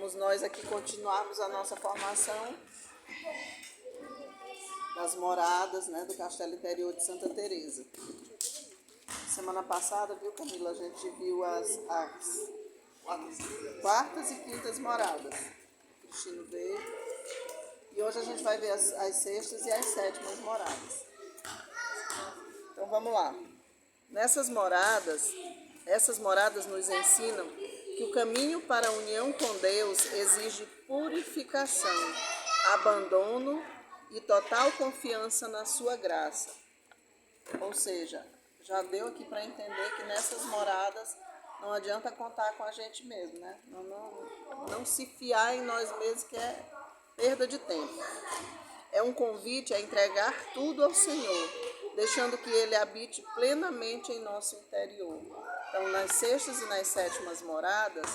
Vamos nós aqui continuarmos a nossa formação das moradas, né, do Castelo Interior de Santa Teresa. Semana passada, viu, Camila, a gente viu as quartas e quintas moradas. O Cristino veio. E hoje a gente vai ver as sextas e as sétimas moradas. Então vamos lá. Essas moradas nos ensinam que o caminho para a união com Deus exige purificação, abandono e total confiança na sua graça. Ou seja, já deu aqui para entender que nessas moradas não adianta contar com a gente mesmo, né? Não se fiar em nós mesmos, que é perda de tempo. É um convite a entregar tudo ao Senhor, deixando que Ele habite plenamente em nosso interior. Então, nas sextas e nas sétimas moradas,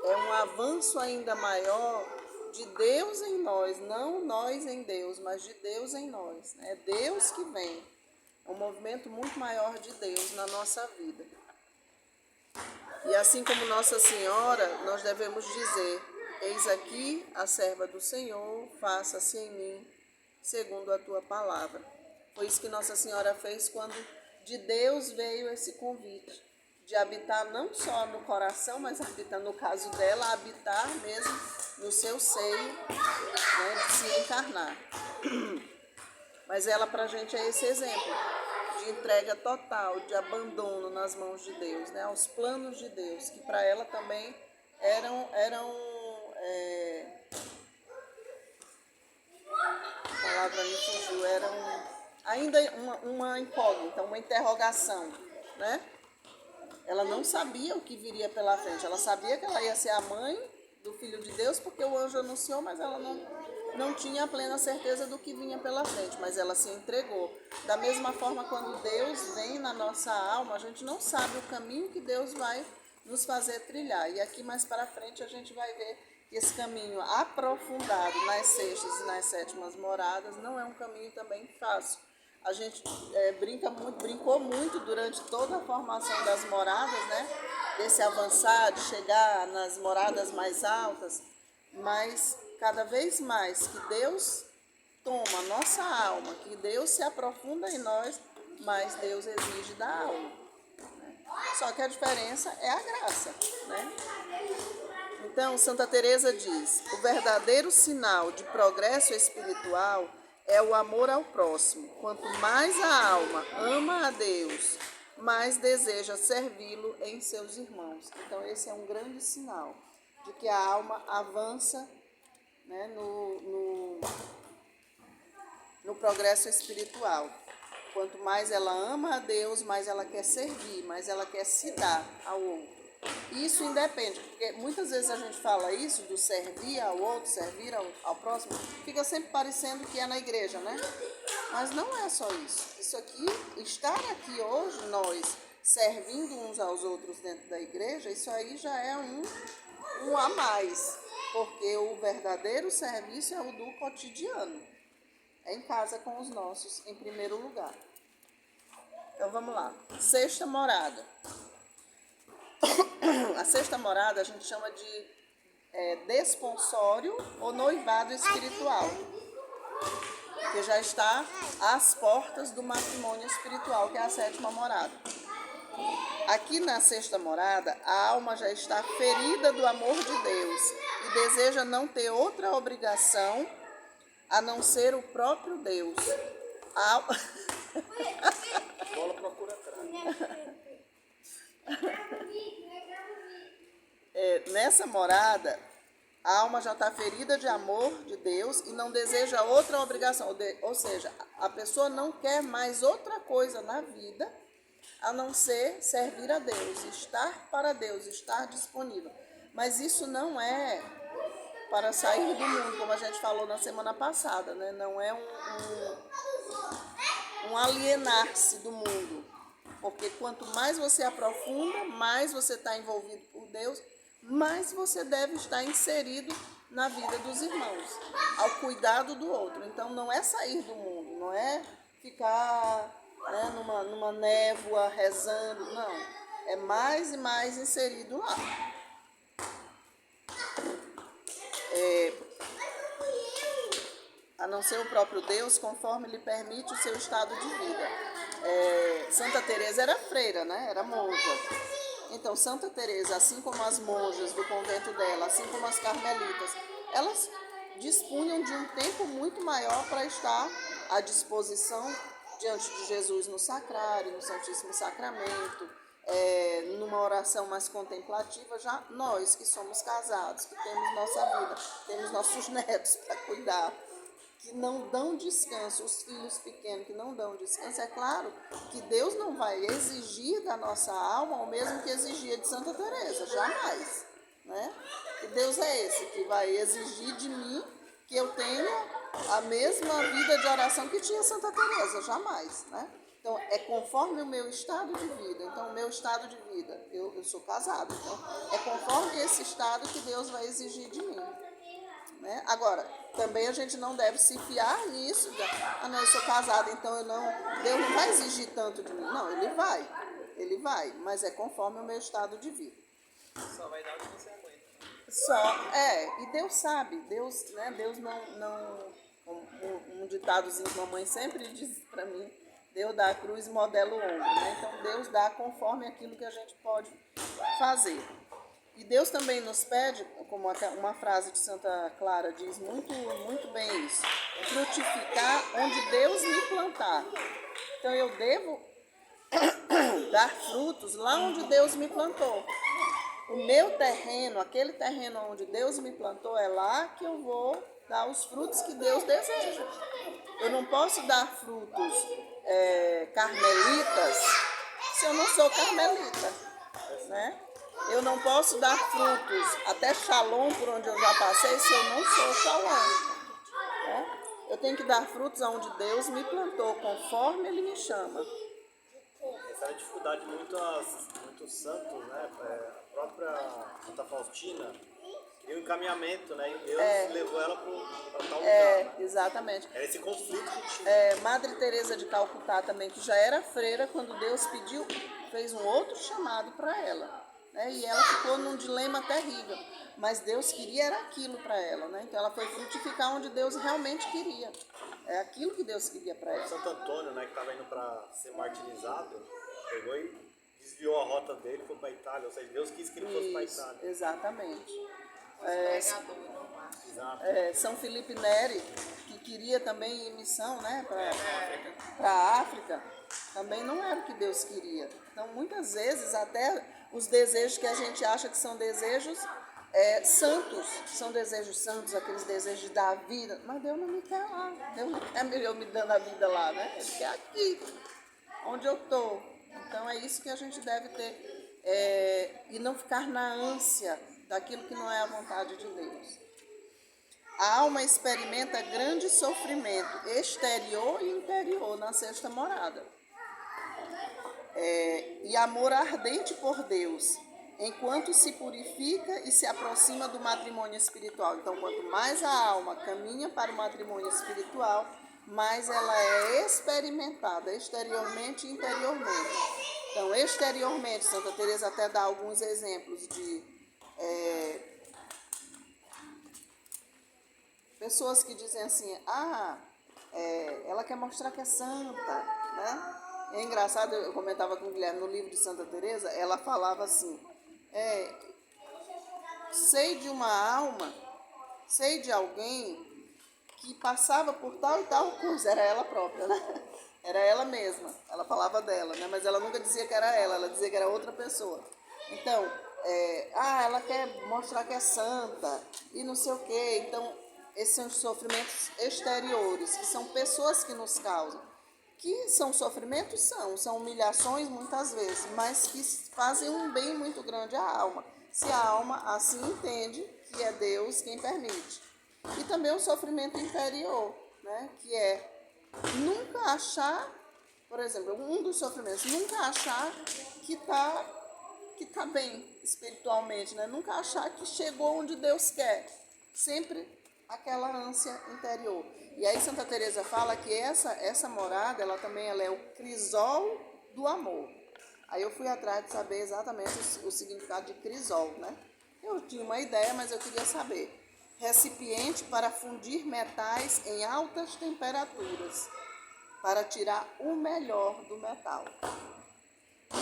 é um avanço ainda maior de Deus em nós, não nós em Deus, mas de Deus em nós. É Deus que vem. É um movimento muito maior de Deus na nossa vida. E assim como Nossa Senhora, nós devemos dizer: eis aqui a serva do Senhor, faça-se em mim segundo a tua palavra. Foi isso que Nossa Senhora fez quando de Deus veio esse convite de habitar não só no coração, mas habitar, no caso dela, habitar mesmo no seu seio, né, de se encarnar. Mas ela pra gente é esse exemplo de entrega total, de abandono nas mãos de Deus, né, aos planos de Deus, que para ela também eram a palavra me fugiu, ainda uma incógnita, uma interrogação, né? Ela não sabia o que viria pela frente. Ela sabia que ela ia ser a mãe do Filho de Deus, porque o anjo anunciou, mas ela não tinha a plena certeza do que vinha pela frente, mas ela se entregou. Da mesma forma, quando Deus vem na nossa alma, a gente não sabe o caminho que Deus vai nos fazer trilhar. E aqui mais para frente a gente vai ver que esse caminho aprofundado nas sextas e nas sétimas moradas não é um caminho também fácil. A gente brincou muito durante toda a formação das moradas, né? Desse avançar, de chegar nas moradas mais altas, mas cada vez mais que Deus toma a nossa alma, que Deus se aprofunda em nós, mais Deus exige da alma. Né? Só que a diferença é a graça, né? Então, Santa Teresa diz: o verdadeiro sinal de progresso espiritual é o amor ao próximo. Quanto mais a alma ama a Deus, mais deseja servi-lo em seus irmãos. Então, esse é um grande sinal de que a alma avança, né, no progresso espiritual. Quanto mais ela ama a Deus, mais ela quer servir, mais ela quer se dar ao outro. Isso independe, porque muitas vezes a gente fala isso, do servir ao outro, servir ao próximo, fica sempre parecendo que é na igreja, né? Mas não é só isso. Isso aqui, estar aqui hoje, nós servindo uns aos outros dentro da igreja, isso aí já é um a mais, porque o verdadeiro serviço é o do cotidiano. É em casa com os nossos, em primeiro lugar. Então vamos lá. Sexta morada. A sexta morada a gente chama de desponsório ou noivado espiritual, que já está às portas do matrimônio espiritual, que é a sétima morada. Aqui na sexta morada, a alma já está ferida do amor de Deus e deseja não ter outra obrigação a não ser o próprio Deus. Bola procura atrás. Nessa morada, a alma já está ferida de amor de Deus e não deseja outra obrigação. Ou seja, a pessoa não quer mais outra coisa na vida a não ser servir a Deus, estar para Deus, estar disponível. Mas isso não é para sair do mundo, como a gente falou na semana passada, né? Não é um alienar-se do mundo. Porque quanto mais você aprofunda, mais você está envolvido por Deus, mais você deve estar inserido na vida dos irmãos, ao cuidado do outro. Então não é sair do mundo, não é ficar, né, numa névoa rezando, não. É mais e mais inserido lá. a não ser o próprio Deus, conforme lhe permite o seu estado de vida. Santa Teresa era freira, né? Era monja. Então, Santa Teresa, assim como as monjas do convento dela, assim como as carmelitas, elas dispunham de um tempo muito maior para estar à disposição diante de Jesus no sacrário, no Santíssimo Sacramento, numa oração mais contemplativa. Já nós que somos casados, que temos nossa vida, temos nossos netos para cuidar, que não dão descanso, os filhos pequenos que não dão descanso, é claro que Deus não vai exigir da nossa alma o mesmo que exigia de Santa Teresa, jamais, né? E Deus é esse que vai exigir de mim que eu tenha a mesma vida de oração que tinha Santa Teresa, jamais, né? Então, é conforme o meu estado de vida. Então, o meu estado de vida, eu sou casado, então é conforme esse estado que Deus vai exigir de mim. Né? Agora, também a gente não deve se fiar nisso. Não, eu sou casada, então Deus não vai exigir tanto de mim. Não, Ele vai, mas é conforme o meu estado de vida. Só vai dar o que você aguenta. E Deus sabe, Deus, né? Deus não um ditadozinho que a mamãe sempre diz para mim, Deus dá a cruz e modela o ombro, né? Então Deus dá conforme aquilo que a gente pode fazer. E Deus também nos pede, como uma frase de Santa Clara diz muito, muito bem isso, frutificar onde Deus me plantar. Então eu devo dar frutos lá onde Deus me plantou. O meu terreno, aquele terreno onde Deus me plantou, é lá que eu vou dar os frutos que Deus deseja. Eu não posso dar frutos carmelitas se eu não sou carmelita, né? Eu não posso dar frutos até Shalom, por onde eu já passei, se eu não sou Shalom. Né? Eu tenho que dar frutos aonde Deus me plantou, conforme Ele me chama. Essa é a dificuldade muitos santos, né? A própria Santa Faustina queria um encaminhamento, né? E Deus levou ela para tal lugar. Né? Exatamente. Era esse conflito que tinha. Madre Teresa de Calcutá também, que já era freira, quando Deus pediu, fez um outro chamado para ela. Né? E ela ficou num dilema terrível, mas Deus queria era aquilo para ela, né? Então ela foi frutificar onde Deus realmente queria, é aquilo que Deus queria para ela. Santo Antônio, né, que estava indo para ser martirizado, pegou e desviou a rota dele e foi para a Itália, ou seja, Deus quis que ele fosse para a Itália. Exatamente. São Felipe Neri, que queria também ir em missão, né, para a África, também não era o que Deus queria. Então, muitas vezes, até os desejos que a gente acha que são desejos santos, são desejos santos, aqueles desejos da vida, mas Deus não me quer lá, Deus não quer eu me dando a vida lá, né? Ele quer aqui, onde eu estou. Então, é isso que a gente deve ter, e não ficar na ânsia daquilo que não é a vontade de Deus. A alma experimenta grande sofrimento exterior e interior na sexta morada. E amor ardente por Deus, enquanto se purifica e se aproxima do matrimônio espiritual. Então, quanto mais a alma caminha para o matrimônio espiritual, mais ela é experimentada exteriormente e interiormente. Então, exteriormente, Santa Teresa até dá alguns exemplos de pessoas que dizem assim, ela quer mostrar que é santa, né? É engraçado, eu comentava com o Guilherme no livro de Santa Teresa, ela falava assim, sei de uma alma, sei de alguém que passava por tal e tal coisa, era ela própria, né? Era ela mesma, ela falava dela, né? Mas ela nunca dizia que era ela dizia que era outra pessoa. Então, ela quer mostrar que é santa e não sei o quê. Então, esses são os sofrimentos exteriores, que são pessoas que nos causam. Que são sofrimentos, são humilhações muitas vezes, mas que fazem um bem muito grande à alma, se a alma assim entende que é Deus quem permite. E também o sofrimento interior, né, que é nunca achar, por exemplo, um dos sofrimentos, nunca achar que tá bem espiritualmente, né, nunca achar que chegou onde Deus quer, sempre aquela ânsia interior. E aí Santa Teresa fala que essa morada, ela é o crisol do amor. Aí eu fui atrás de saber exatamente o significado de crisol, né? Eu tinha uma ideia, mas eu queria saber. recipiente para fundir metais em altas temperaturas, para tirar o melhor do metal. Então,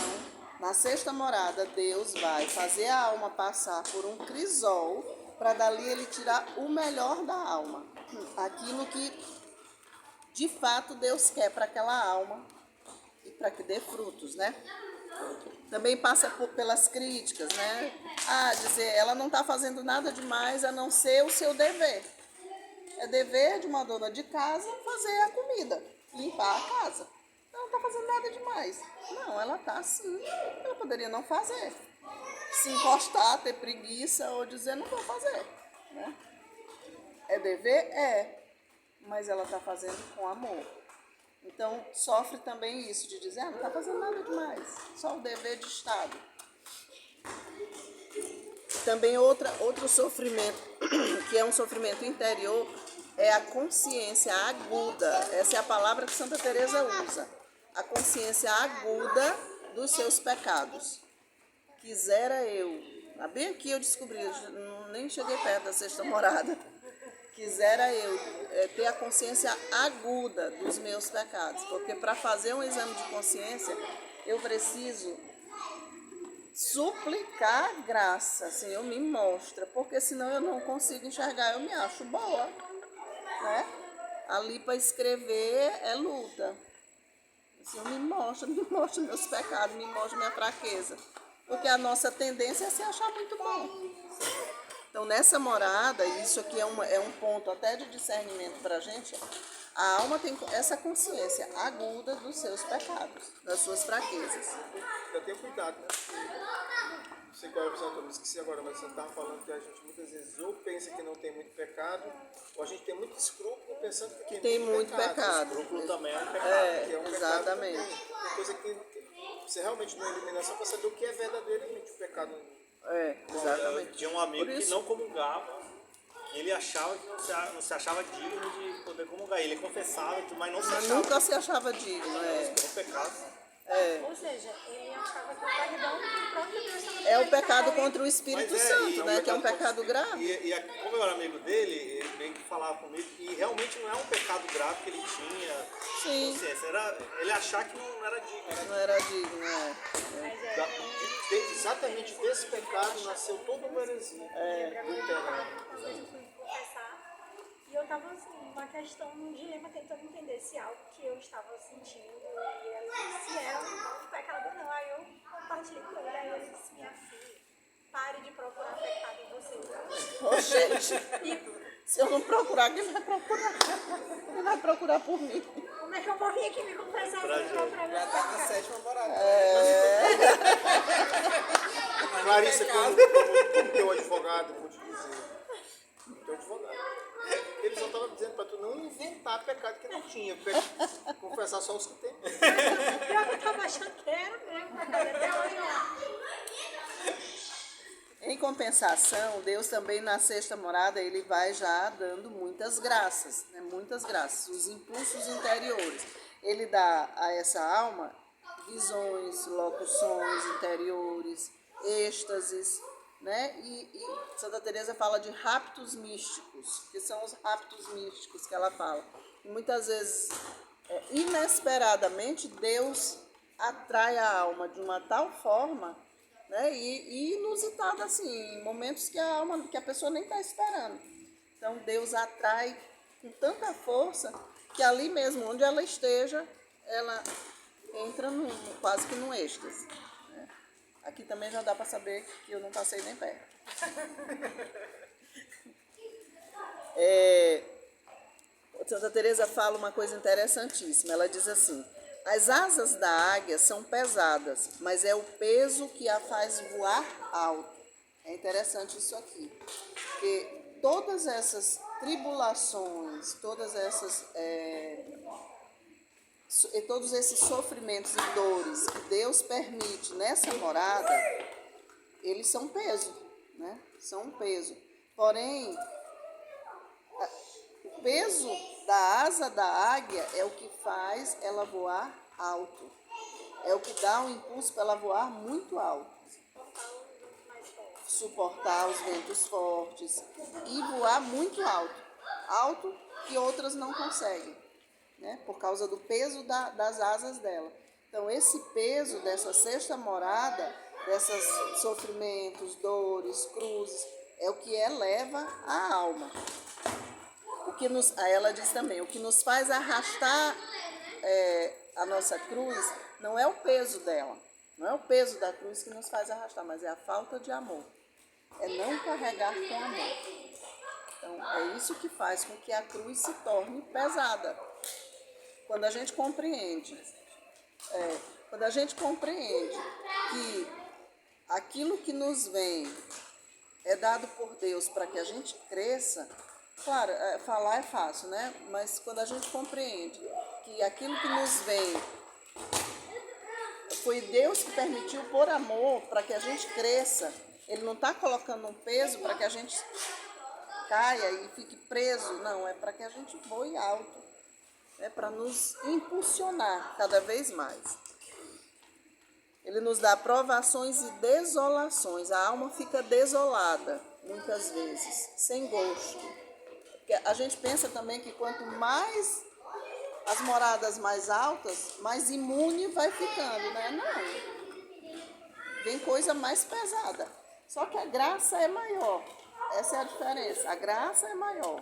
na sexta morada, Deus vai fazer a alma passar por um crisol, para dali ele tirar o melhor da alma. Aquilo que, de fato, Deus quer para aquela alma e para que dê frutos, né? Também passa pelas críticas, né? Dizer, ela não está fazendo nada demais a não ser o seu dever. É dever de uma dona de casa fazer a comida, limpar a casa. Ela não está fazendo nada demais. Não, ela está assim. Ela poderia não fazer. Se encostar, ter preguiça ou dizer, não vou fazer. Né? É dever? É. Mas ela está fazendo com amor. Então, sofre também isso, de dizer, não está fazendo nada demais, só o dever de Estado. Também outro sofrimento, que é um sofrimento interior, é a consciência aguda. Essa é a palavra que Santa Teresa usa. A consciência aguda dos seus pecados. Quisera eu, bem aqui eu descobri, nem cheguei perto da sexta morada. Quisera eu ter a consciência aguda dos meus pecados, porque para fazer um exame de consciência, eu preciso suplicar graça, Senhor, me mostra, porque senão eu não consigo enxergar, eu me acho boa, né? Ali para escrever é luta. Senhor, me mostra meus pecados, me mostra minha fraqueza, porque a nossa tendência é se achar muito bom. Então, nessa morada, isso aqui é um ponto até de discernimento para a gente, a alma tem essa consciência aguda dos seus pecados, das suas fraquezas. Eu tenho cuidado, né? Não sei qual é a visão que eu me esqueci agora, mas você estava falando que a gente muitas vezes ou pensa que não tem muito pecado, ou a gente tem muito escrúpulo pensando que tem muito pecado. Escrúpulo também é um pecado. Que é um exatamente. Pecado, uma coisa que você realmente não elimina só para saber o que é verdadeiramente o pecado. Exatamente. Eu tinha um amigo que não comungava, que ele achava que não se achava digno de poder comungar. Ele confessava, mas não se achava. Nunca se achava digno, É um pecado. Ou seja, ele achava que o perdão do próprio Deus estava é o pecado contra o Espírito Santo, né? Que é um pecado grave. E como eu era amigo dele, ele veio falava comigo que realmente não é um pecado grave que ele tinha. Sim. Ele achar que não era digno. Não era digno, Exatamente desse pecado nasceu toda uma heresia. Uma vez eu fui confessar e eu estava assim, uma questão, num dilema, tentando entender se algo que eu estava sentindo se era um pecado ou não. Aí eu compartilhei com ele, aí ele disse, minha filha, pare de procurar pecado em você. Gente, se eu não procurar, quem vai procurar? Quem vai procurar por mim? Como é que eu vou vir aqui me confessar se eu não procurar Já tá na sétima morada. Clarissa, como teu advogado, vou te dizer. Teu advogado. Ele só estava dizendo para tu não inventar pecado que não tinha. Confessar só os que tem. Pior que eu estava achando que era mesmo, pecado até hoje não. Em compensação, Deus também na sexta morada, ele vai já dando muitas graças, né? Muitas graças, os impulsos interiores. Ele dá a essa alma visões, locuções interiores, êxtases, né? E Santa Teresa fala de raptos místicos, que são os raptos místicos que ela fala. E muitas vezes, inesperadamente, Deus atrai a alma de uma tal forma, né? E inusitada assim, em momentos que a pessoa nem está esperando. Então Deus atrai com tanta força que ali mesmo, onde ela esteja, ela entra quase que num êxtase. Né? Aqui também já dá para saber que eu não passei nem perto. Santa Teresa fala uma coisa interessantíssima. Ela diz assim: as asas da águia são pesadas, mas é o peso que a faz voar alto. É interessante isso aqui, porque todas essas tribulações, todos esses sofrimentos e dores que Deus permite nessa morada, eles são peso, né? São um peso. Porém, o peso da asa da águia é o que faz ela voar alto. É o que dá um impulso para ela voar muito alto. suportar os ventos fortes e voar muito alto, alto que outras não conseguem, né? Por causa do peso das asas dela. Então, esse peso dessa sexta morada, desses sofrimentos, dores, cruzes, é o que eleva a alma. Aí ela diz também, o que nos faz arrastar a nossa cruz não é o peso dela, não é o peso da cruz que nos faz arrastar, mas é a falta de amor. É não carregar com amor. Então, é isso que faz com que a cruz se torne pesada. Quando a gente compreende que aquilo que nos vem é dado por Deus para que a gente cresça, claro, falar é fácil, né? Mas quando a gente compreende que aquilo que nos vem foi Deus que permitiu por amor para que a gente cresça, Ele não está colocando um peso para que a gente caia e fique preso, não, é para que a gente voe alto, é para nos impulsionar cada vez mais. Ele nos dá provações e desolações. A alma fica desolada, muitas vezes, sem gosto. Porque a gente pensa também que quanto mais as moradas mais altas, mais imune vai ficando, né? Não. Vem coisa mais pesada. Só que a graça é maior. Essa é a diferença. A graça é maior.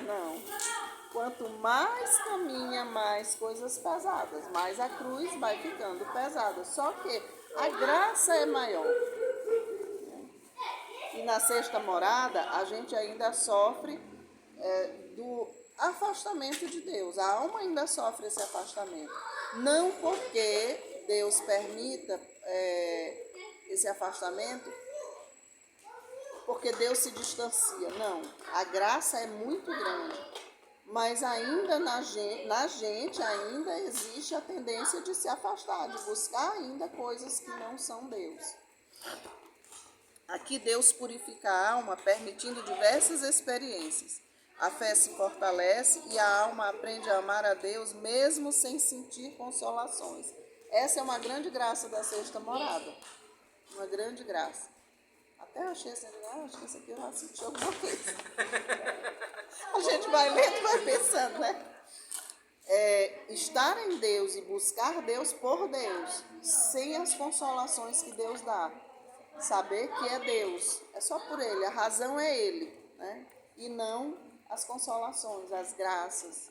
Não. Quanto mais caminha, mais coisas pesadas, mais a cruz vai ficando pesada. Só que a graça é maior. E na sexta morada, a gente ainda sofre do afastamento de Deus. A alma ainda sofre esse afastamento. Não porque Deus permita esse afastamento, porque Deus se distancia. Não. A graça é muito grande. Mas ainda na gente ainda existe a tendência de se afastar, de buscar ainda coisas que não são Deus. Aqui Deus purifica a alma, permitindo diversas experiências. A fé se fortalece e a alma aprende a amar a Deus mesmo sem sentir consolações. Essa é uma grande graça da sexta morada. Uma grande graça. Até achei assim, acho que isso aqui eu já senti alguma coisa. A gente vai lendo e vai pensando, né? Estar em Deus e buscar Deus por Deus, sem as consolações que Deus dá. Saber que é Deus, é só por Ele, a razão é Ele, né? E não as consolações, as graças,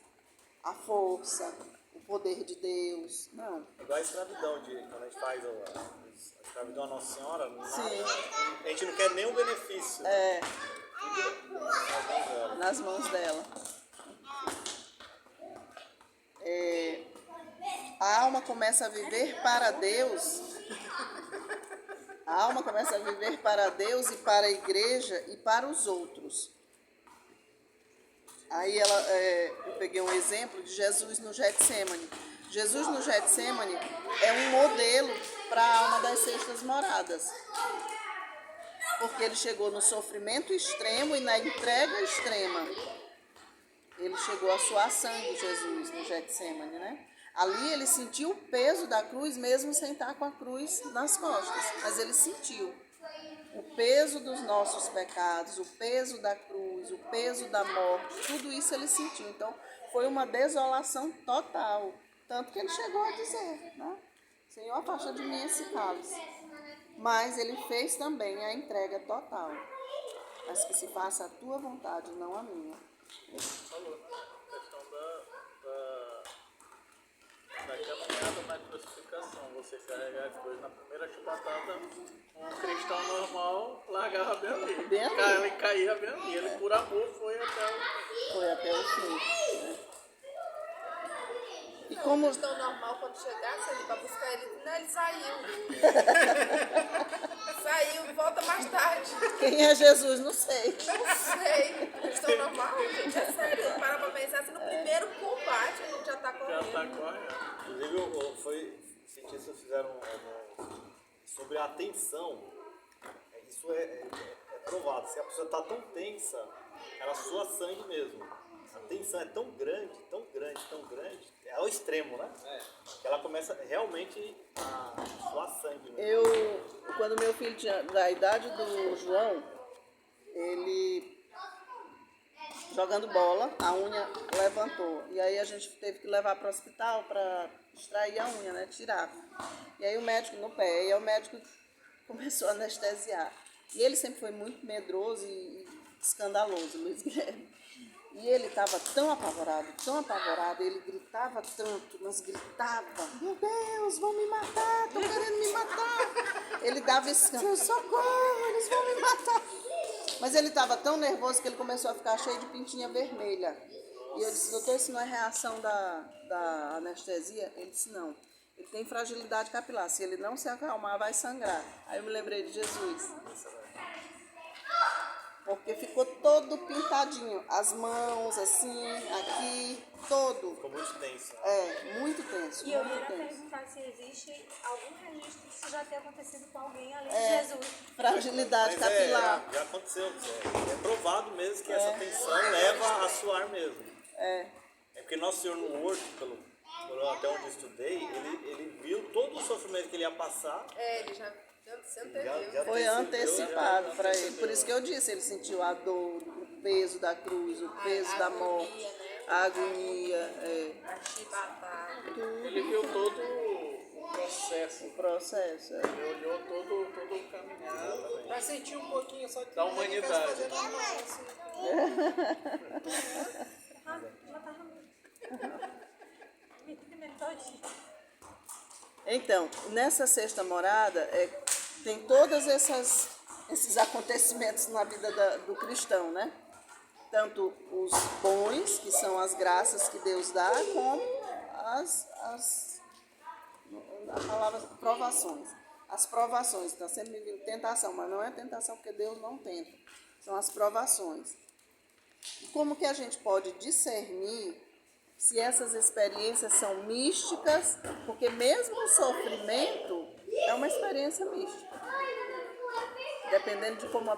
a força, o poder de Deus, não. É igual a escravidão, quando a gente faz a escravidão à Nossa Senhora, Sim. A gente não quer nenhum benefício. Nas mãos dela. A alma começa a viver para Deus. A alma começa a viver para Deus e para a igreja e para os outros. Aí eu peguei um exemplo de Jesus no Getsemane. Jesus no Getsemane é um modelo para a alma das sextas moradas. Porque ele chegou no sofrimento extremo e na entrega extrema. Ele chegou a suar sangue, Jesus, no Getsemane, né? Ali ele sentiu o peso da cruz, mesmo sem estar com a cruz nas costas. Mas ele sentiu o peso dos nossos pecados, o peso da cruz, o peso da morte. Tudo isso ele sentiu. Então, foi uma desolação total. Tanto que ele chegou a dizer, né? Senhor, afasta de mim esse cálice. Mas ele fez também a entrega total. Mas que se faça a tua vontade, não a minha. Falou a questão da caminhada na crucificação. Você carregar as coisas na primeira chibatada, um cristão normal largava bem ali. Ele caía bem ali. Ele, por amor, foi até o fim. Né? E como... O cristão normal, quando chegasse ali para buscar ele, não, ele saiu. Saiu, volta mais tarde. Quem é Jesus? Não sei. Não sei. O cristão normal, gente, é sério. Para pra pensar, se no primeiro combate a gente já tá correndo. Inclusive, cientistas fizeram sobre a atenção. Isso é provado. Se a pessoa está tão tensa, ela sua sangue mesmo. A tensão é tão grande, tão grande, tão grande. é o extremo, né? Que ela começa realmente a suar sangue. Né? Quando meu filho tinha da idade do João, ele jogando bola, a unha levantou. E aí a gente teve que levar para o hospital para extrair a unha, né? Tirar. E aí o médico no pé, e aí o médico começou a anestesiar. E ele sempre foi muito medroso e escandaloso, Luiz Guilherme. E ele estava tão apavorado, ele gritava tanto, mas gritava, meu Deus, vão me matar, estão querendo me matar. Ele dava escândalo, socorro, eles vão me matar. Mas ele estava tão nervoso que ele começou a ficar cheio de pintinha vermelha. E eu disse, doutor, isso não é reação da anestesia? Ele disse, não. Ele tem fragilidade capilar, se ele não se acalmar, vai sangrar. Aí eu me lembrei de Jesus. Porque ficou todo pintadinho, as mãos assim, aqui, todo. Ficou muito tenso. Muito tenso. E eu muito ia tenso. perguntar se existe algum registro que isso já tenha acontecido com alguém além de Jesus. Fragilidade Mas capilar. já aconteceu. É provado mesmo que essa tensão leva a suar mesmo. É porque Nosso Senhor no horto, até onde eu estudei, ele viu todo o sofrimento que ele ia passar. Ele já se anteveu. Foi antecipado para ele. Por isso que eu disse, ele sentiu a dor, o peso da cruz, o peso da morte, a agonia. A chibatada. Ele viu todo o processo. Ele Ele olhou todo o caminhar também. Pra sentir um pouquinho só que Da humanidade. Já tava me tremendo todinho. Então, nessa sexta morada, tem todos esses acontecimentos na vida do cristão, né? Tanto os bons, que são as graças que Deus dá, como a palavra provações. As provações, está sempre me vindo tentação, mas não é tentação porque Deus não tenta. São as provações. E como que a gente pode discernir se essas experiências são místicas, porque mesmo o sofrimento é uma experiência mística. Dependendo de como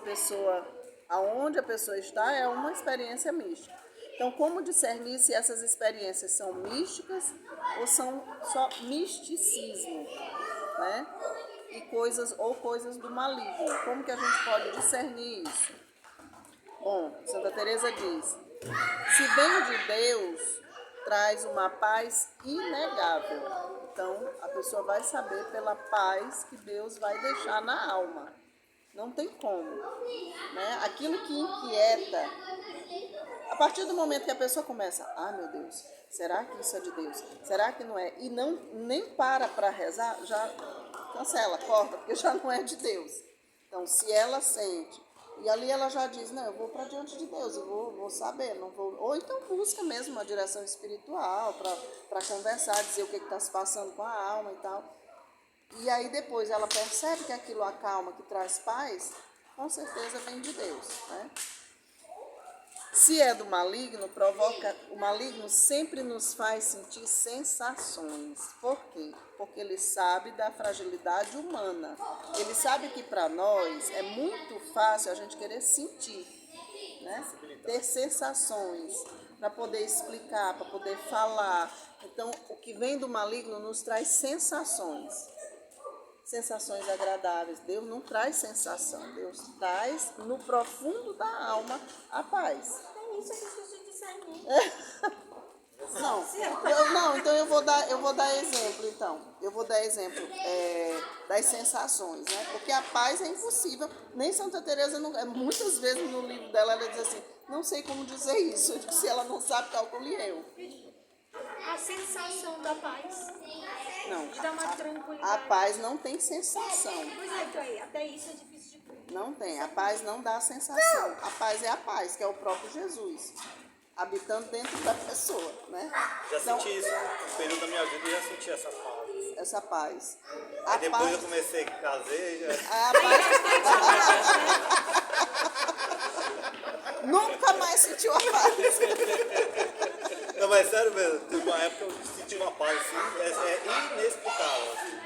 aonde a pessoa está, é uma experiência mística. Então, como discernir se essas experiências são místicas ou são só misticismo, né? E coisas do maligno. Como que a gente pode discernir isso? Bom, Santa Teresa diz, se vem de Deus, traz uma paz inegável. Então, a pessoa vai saber pela paz que Deus vai deixar na alma. Não tem como. Né? Aquilo que inquieta, a partir do momento que a pessoa começa, meu Deus, será que isso é de Deus? Será que não é? E nem para rezar, já cancela, corta, porque já não é de Deus. Então, se ela sente, e ali ela já diz, não, eu vou para diante de Deus, eu vou saber, não vou. Ou então busca mesmo uma direção espiritual para conversar, dizer o que está se passando com a alma e tal. E aí depois ela percebe que aquilo acalma, que traz paz, com certeza vem de Deus, né? Se é do maligno, o maligno sempre nos faz sentir sensações. Por quê? Porque ele sabe da fragilidade humana. Ele sabe que para nós é muito fácil a gente querer sentir, né? Ter sensações, para poder explicar, para poder falar. Então, o que vem do maligno nos traz sensações. Sensações agradáveis. Deus não traz sensação. Deus traz no profundo da alma a paz. Isso é difícil de discernir. Não, então eu vou dar exemplo, então. Eu vou dar exemplo das sensações, né? Porque a paz é impossível. Nem Santa Teresa, muitas vezes no livro dela, ela diz assim, não sei como dizer isso. Eu digo, se ela não sabe, calcule eu. A sensação da paz. Não, De dar uma tranquilidade. a paz não tem sensação. Pois é, então aí, até isso é difícil de crer. Não tem, a paz não dá sensação. A paz é a paz, que é o próprio Jesus, habitando dentro da pessoa, né? Já senti isso no período da minha vida, eu já senti essa paz. Essa paz. Aí depois eu comecei a casei, A paz. Nunca mais sentiu a paz. Não, mas sério mesmo, teve uma época que eu senti uma paz assim, inexplicável. Assim.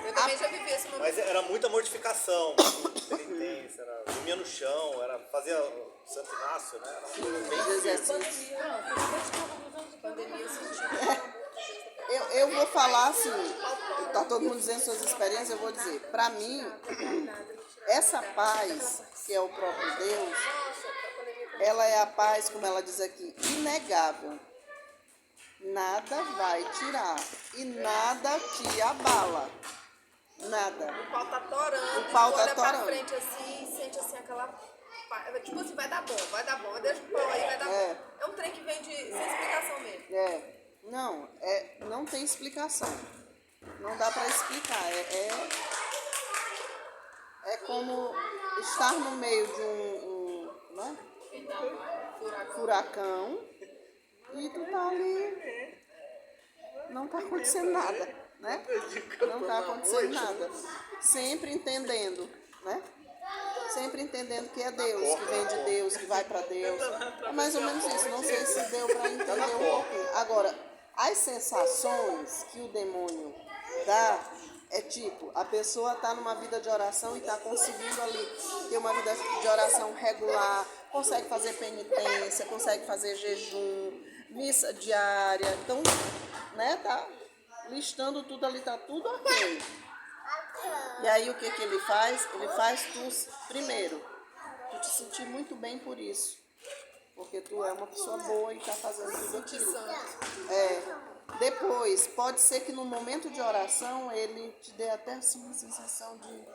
Eu também já vivi esse momento. Mas era muita mortificação. Você entende? penitência, dormia no chão, fazia Santo Inácio, né? Era bem Os exercícios. Pandemia, eu senti. Eu vou falar assim, tá todo mundo dizendo suas experiências, eu vou dizer, para mim, essa paz, que é o próprio Deus, ela é a paz, como ela diz aqui, inegável. Nada vai tirar e nada te abala. Nada. O pau tá torando, O pau tu tá olha pra torando. frente assim e sente assim aquela. Tipo assim, vai dar bom, deixa o pau aí, vai dar bom. É um trem que vem sem explicação mesmo. Não tem explicação. Não dá para explicar. É como estar no meio de né? Furacão e tu tá ali, não tá acontecendo nada, né? Não tá acontecendo nada. Sempre entendendo, né? Sempre entendendo que é Deus, que vem de Deus, que vai para Deus. É mais ou menos isso. Não sei se deu para entender um pouquinho. Agora, as sensações que o demônio dá é tipo, a pessoa está numa vida de oração e está conseguindo ali ter uma vida de oração regular, consegue fazer penitência, consegue fazer jejum, missa diária. Então, né, tá listando tudo ali, tá tudo ok. E aí o que ele faz? Ele faz primeiro, tu te sentir muito bem por isso. Porque tu é uma pessoa boa e está fazendo tudo aquilo. Depois, pode ser que no momento de oração ele te dê até assim uma sensação de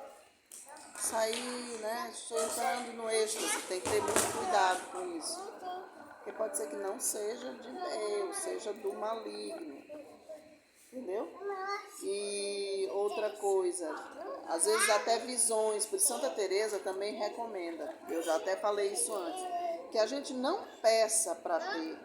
sair, né? Estou entrando no êxtase, tem que ter muito cuidado com isso. Porque pode ser que não seja de Deus, seja do maligno. Entendeu? E outra coisa, às vezes até visões, por Santa Teresa também recomenda, eu já até falei isso antes, que a gente não peça para ter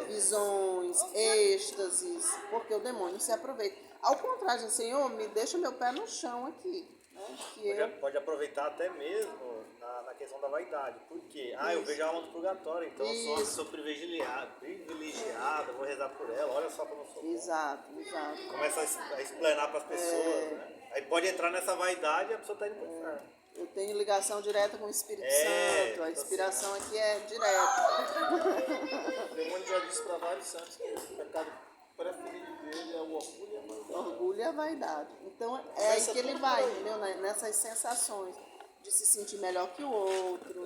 visões, êxtases, porque o demônio se aproveita. Ao contrário, Senhor, me deixa meu pé no chão aqui. Né? Pode aproveitar até mesmo na questão da vaidade. Por quê? Eu vejo a alma do purgatório, então eu sou uma pessoa privilegiada, vou rezar por ela, olha só como eu sou bom. Exato. Começa a explanar para as pessoas, né? Aí pode entrar nessa vaidade e a pessoa está indo para o inferno. Eu tenho ligação direta com o Espírito Santo, a inspiração aqui é direta. O demônio já disse para vários santos que o pecado preferido dele é o orgulho e a vaidade. Orgulho e a vaidade. Então é aí que ele vai, entendeu? Nessas sensações de se sentir melhor que o outro.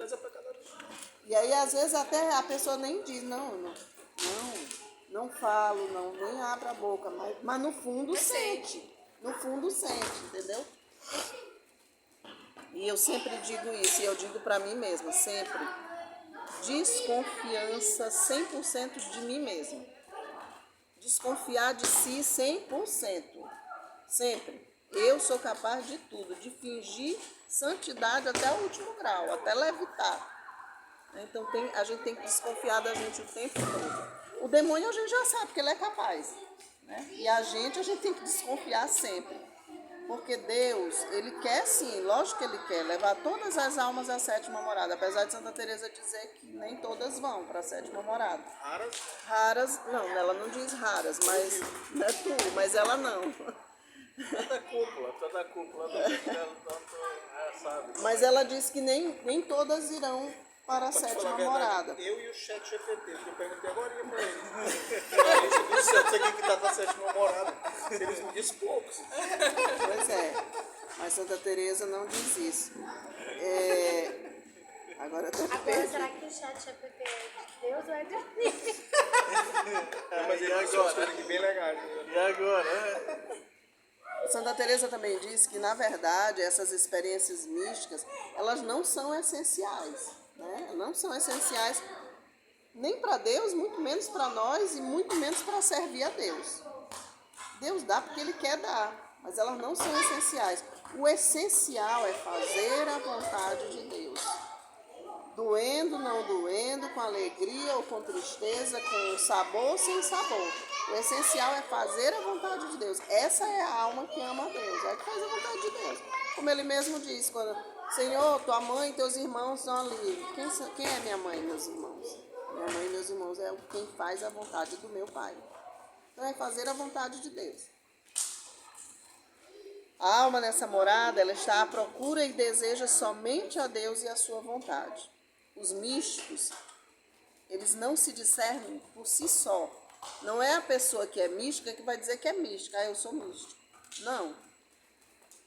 E aí às vezes até a pessoa nem diz, não falo, nem abro a boca, mas no fundo sente. No fundo sente, entendeu? E eu sempre digo isso, e eu digo para mim mesma, sempre. Desconfiança 100% de mim mesma. Desconfiar de si 100%. Sempre. Eu sou capaz de tudo, de fingir santidade até o último grau, até levitar. Então a gente tem que desconfiar da gente o tempo todo. O demônio a gente já sabe que ele é capaz. Né? E a gente tem que desconfiar sempre. Porque Deus, Ele quer sim, lógico que Ele quer, levar todas as almas à sétima morada. Apesar de Santa Teresa dizer que nem todas vão para a sétima morada. Raras, não, ela não diz raras, mas não é tu, mas ela não. Toda a cúpula do sabe. Mas ela diz que nem todas irão para a sétima morada. Eu e o chat GPT, que eu perguntei agora para ele. Os santos aqui que está na sétima morada, eles me dizem poucos. Pois é, mas Santa Teresa não diz isso. Agora eu tô Agora, será que o chat GPT é de Deus ou é de mim? Mas ele disse umas coisas aqui bem legais. E agora? Santa Teresa também diz que, na verdade, essas experiências místicas, elas não são essenciais, né? Não são essenciais nem para Deus, muito menos para nós e muito menos para servir a Deus. Deus dá porque Ele quer dar, mas elas não são essenciais. O essencial é fazer a vontade de Deus. Doendo, não doendo, com alegria ou com tristeza, com sabor ou sem sabor. O essencial é fazer a vontade de Deus. Essa é a alma que ama a Deus, é que faz a vontade de Deus. Como ele mesmo diz, Senhor, tua mãe e teus irmãos estão ali. Quem é minha mãe e meus irmãos? Minha mãe e meus irmãos é quem faz a vontade do meu Pai. Então é fazer a vontade de Deus. A alma nessa morada, ela está à procura e deseja somente a Deus e a sua vontade. Os místicos, eles não se discernem por si só. Não é a pessoa que é mística que vai dizer que é mística. Ah, eu sou místico. Não.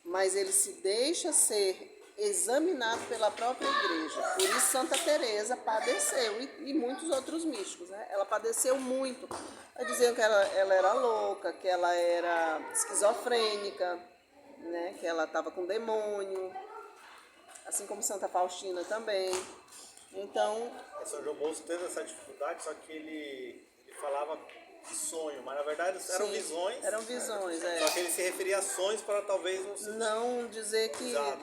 Mas ele se deixa ser examinado pela própria igreja. Por isso Santa Teresa padeceu e muitos outros místicos, né? Ela padeceu muito. Diziam que ela era louca, que ela era esquizofrênica, né? Que ela estava com demônio, assim como Santa Faustina também. Então, São João Bosco teve essa dificuldade, só que ele falava de sonho, mas na verdade eram sim, visões. Eram visões, é. Só que ele se referia a sonhos para talvez não dizer que... Exato.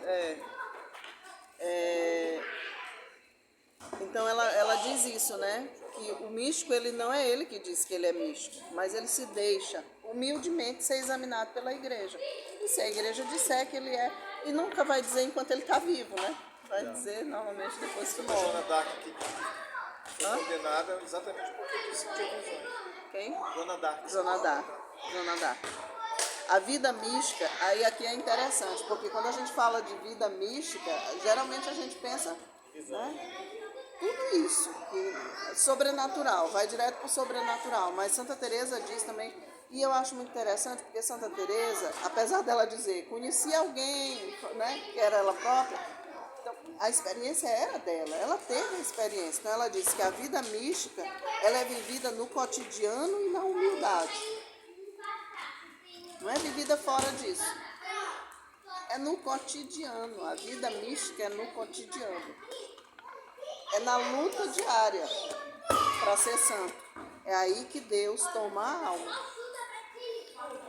Então ela diz isso, né? Que o místico, ele não é ele que diz que ele é místico, mas ele se deixa humildemente ser examinado pela igreja. E se a igreja disser que ele é, e nunca vai dizer enquanto ele está vivo, né? Vai dizer normalmente depois que a morre. Joana d'Arc que foi condenada exatamente porque disse que tinha visões. Quem? Joana d'Arc. Joana d'Arc. A vida mística, aí aqui é interessante, porque quando a gente fala de vida mística, geralmente a gente pensa, né, tudo isso, que é sobrenatural, vai direto para o sobrenatural. Mas Santa Teresa diz também, e eu acho muito interessante, porque Santa Teresa, apesar dela dizer, conhecia alguém, né, que era ela própria, então, a experiência era dela, ela teve a experiência. Então ela disse que a vida mística, ela é vivida no cotidiano e na humildade. Não é vivida fora disso. É no cotidiano. A vida mística é no cotidiano. É na luta diária para ser santo. É aí que Deus toma a alma.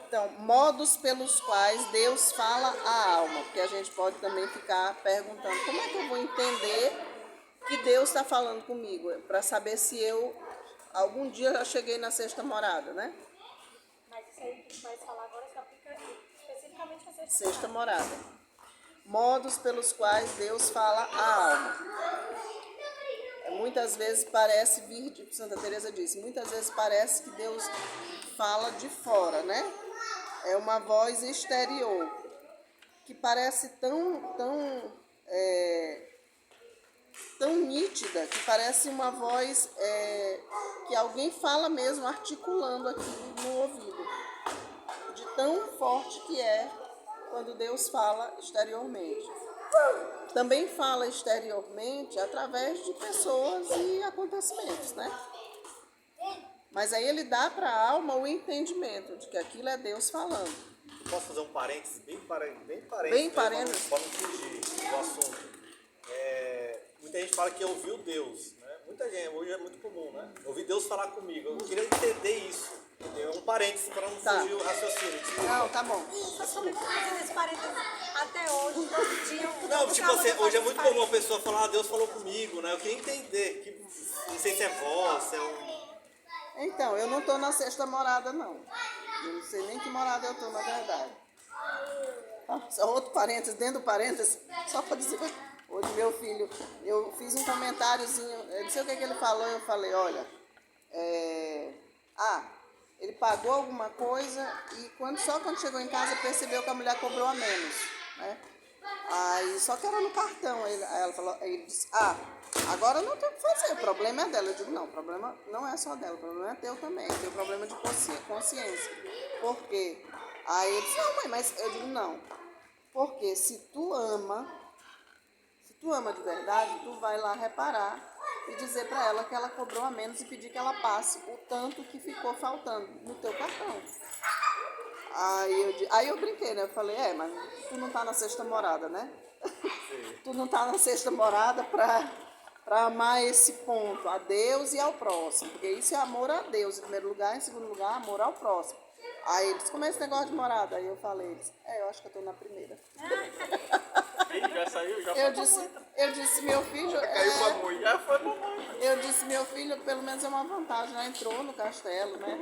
Então, modos pelos quais Deus fala a alma. Porque a gente pode também ficar perguntando, como é que eu vou entender que Deus está falando comigo? Para saber se eu, algum dia, já cheguei na sexta morada, né? Mas isso aí que a gente vai falar agora se aplica especificamente a Sexta morada. Modos pelos quais Deus fala a alma. Muitas vezes parece vir, tipo Santa Teresa disse, muitas vezes parece que Deus fala de fora, né? É uma voz exterior, que parece tão nítida, que parece uma voz que alguém fala mesmo, articulando aqui no ouvido. De tão forte que é quando Deus fala exteriormente. Também fala exteriormente através de pessoas e acontecimentos, né? Mas aí ele dá para a alma o entendimento de que aquilo é Deus falando. Posso fazer um parênteses? Bem Bem parênteses. Para não fugir do assunto. Muita gente fala que ouviu Deus, né? Muita gente, hoje é muito comum, né? Ouvir Deus falar comigo. Eu queria entender isso. Entendeu? Um parênteses para não fugir o raciocínio. Não, tá bom. Mas como fazendo esse parênteses até hoje, todo dia... Não, tipo assim, hoje é muito comum a pessoa falar, Deus falou comigo, né? Eu queria entender, que não sei se é voz, se é um... Então, eu não estou na sexta morada, não. Eu não sei nem que morada eu estou, na verdade. Só outro parênteses, dentro do parênteses, só para dizer... Hoje meu filho, eu fiz um comentáriozinho, eu não sei o que ele falou, eu falei, olha, ele pagou alguma coisa e só quando chegou em casa percebeu que a mulher cobrou a menos, né? Aí, só que era no cartão, aí ela falou, aí ele disse, agora não tem o que fazer, o problema é dela. Eu digo, não, o problema não é só dela, o problema é teu também, tem o problema de consciência. Por quê? Aí ele disse, não, mãe, mas eu digo, não, porque se tu ama de verdade, tu vai lá reparar e dizer para ela que ela cobrou a menos e pedir que ela passe o tanto que ficou faltando no teu cartão. Aí eu brinquei, né? Eu falei, mas tu não tá na sexta morada, né? Tu não tá na sexta morada para amar esse ponto, a Deus e ao próximo. Porque isso é amor a Deus, em primeiro lugar. Em segundo lugar, amor ao próximo. Aí eles, como é esse negócio de morada? Aí eu falei, eu acho que eu tô na primeira. Já saiu, já Eu disse, meu filho... Caiu pra mãe. Já foi mamãe. Eu disse, meu filho, pelo menos é uma vantagem, já entrou no castelo, né?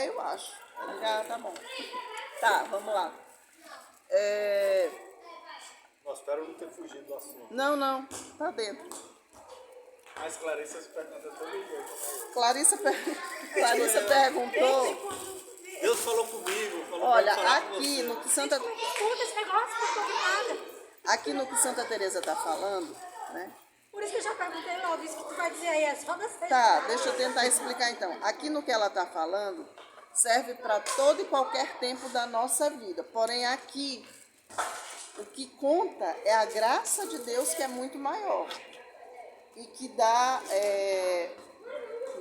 Eu acho. Já tá bom. Tá, vamos lá. Nossa, espero não ter fugido do assunto. Não, tá dentro. Mas Clarissa se pergunta todo dia. Clarissa perguntou... Deus falou comigo. Falou Olha, pra eu falar com aqui você. no que Santa, Escuta esse negócio, não estou nada. aqui no que Santa Teresa está falando, né? Por isso que eu já perguntei logo, isso que tu vai dizer aí, é só da sexta. Tá, deixa eu tentar explicar então. Aqui no que ela está falando, serve para todo e qualquer tempo da nossa vida. Porém, aqui, o que conta é a graça de Deus, que é muito maior. E que dá,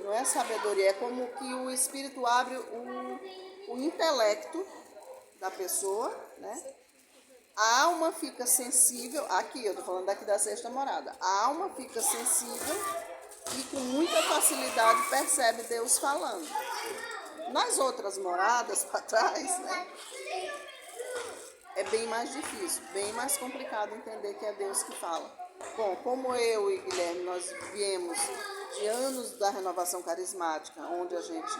não é sabedoria, é como que o Espírito abre o intelecto da pessoa, né? A alma fica sensível, aqui eu tô falando daqui da sexta morada, a alma fica sensível e com muita facilidade percebe Deus falando. Nas outras moradas para trás, né, é bem mais difícil, bem mais complicado entender que é Deus que fala. Bom, como eu e Guilherme, nós viemos de anos da renovação carismática, onde a gente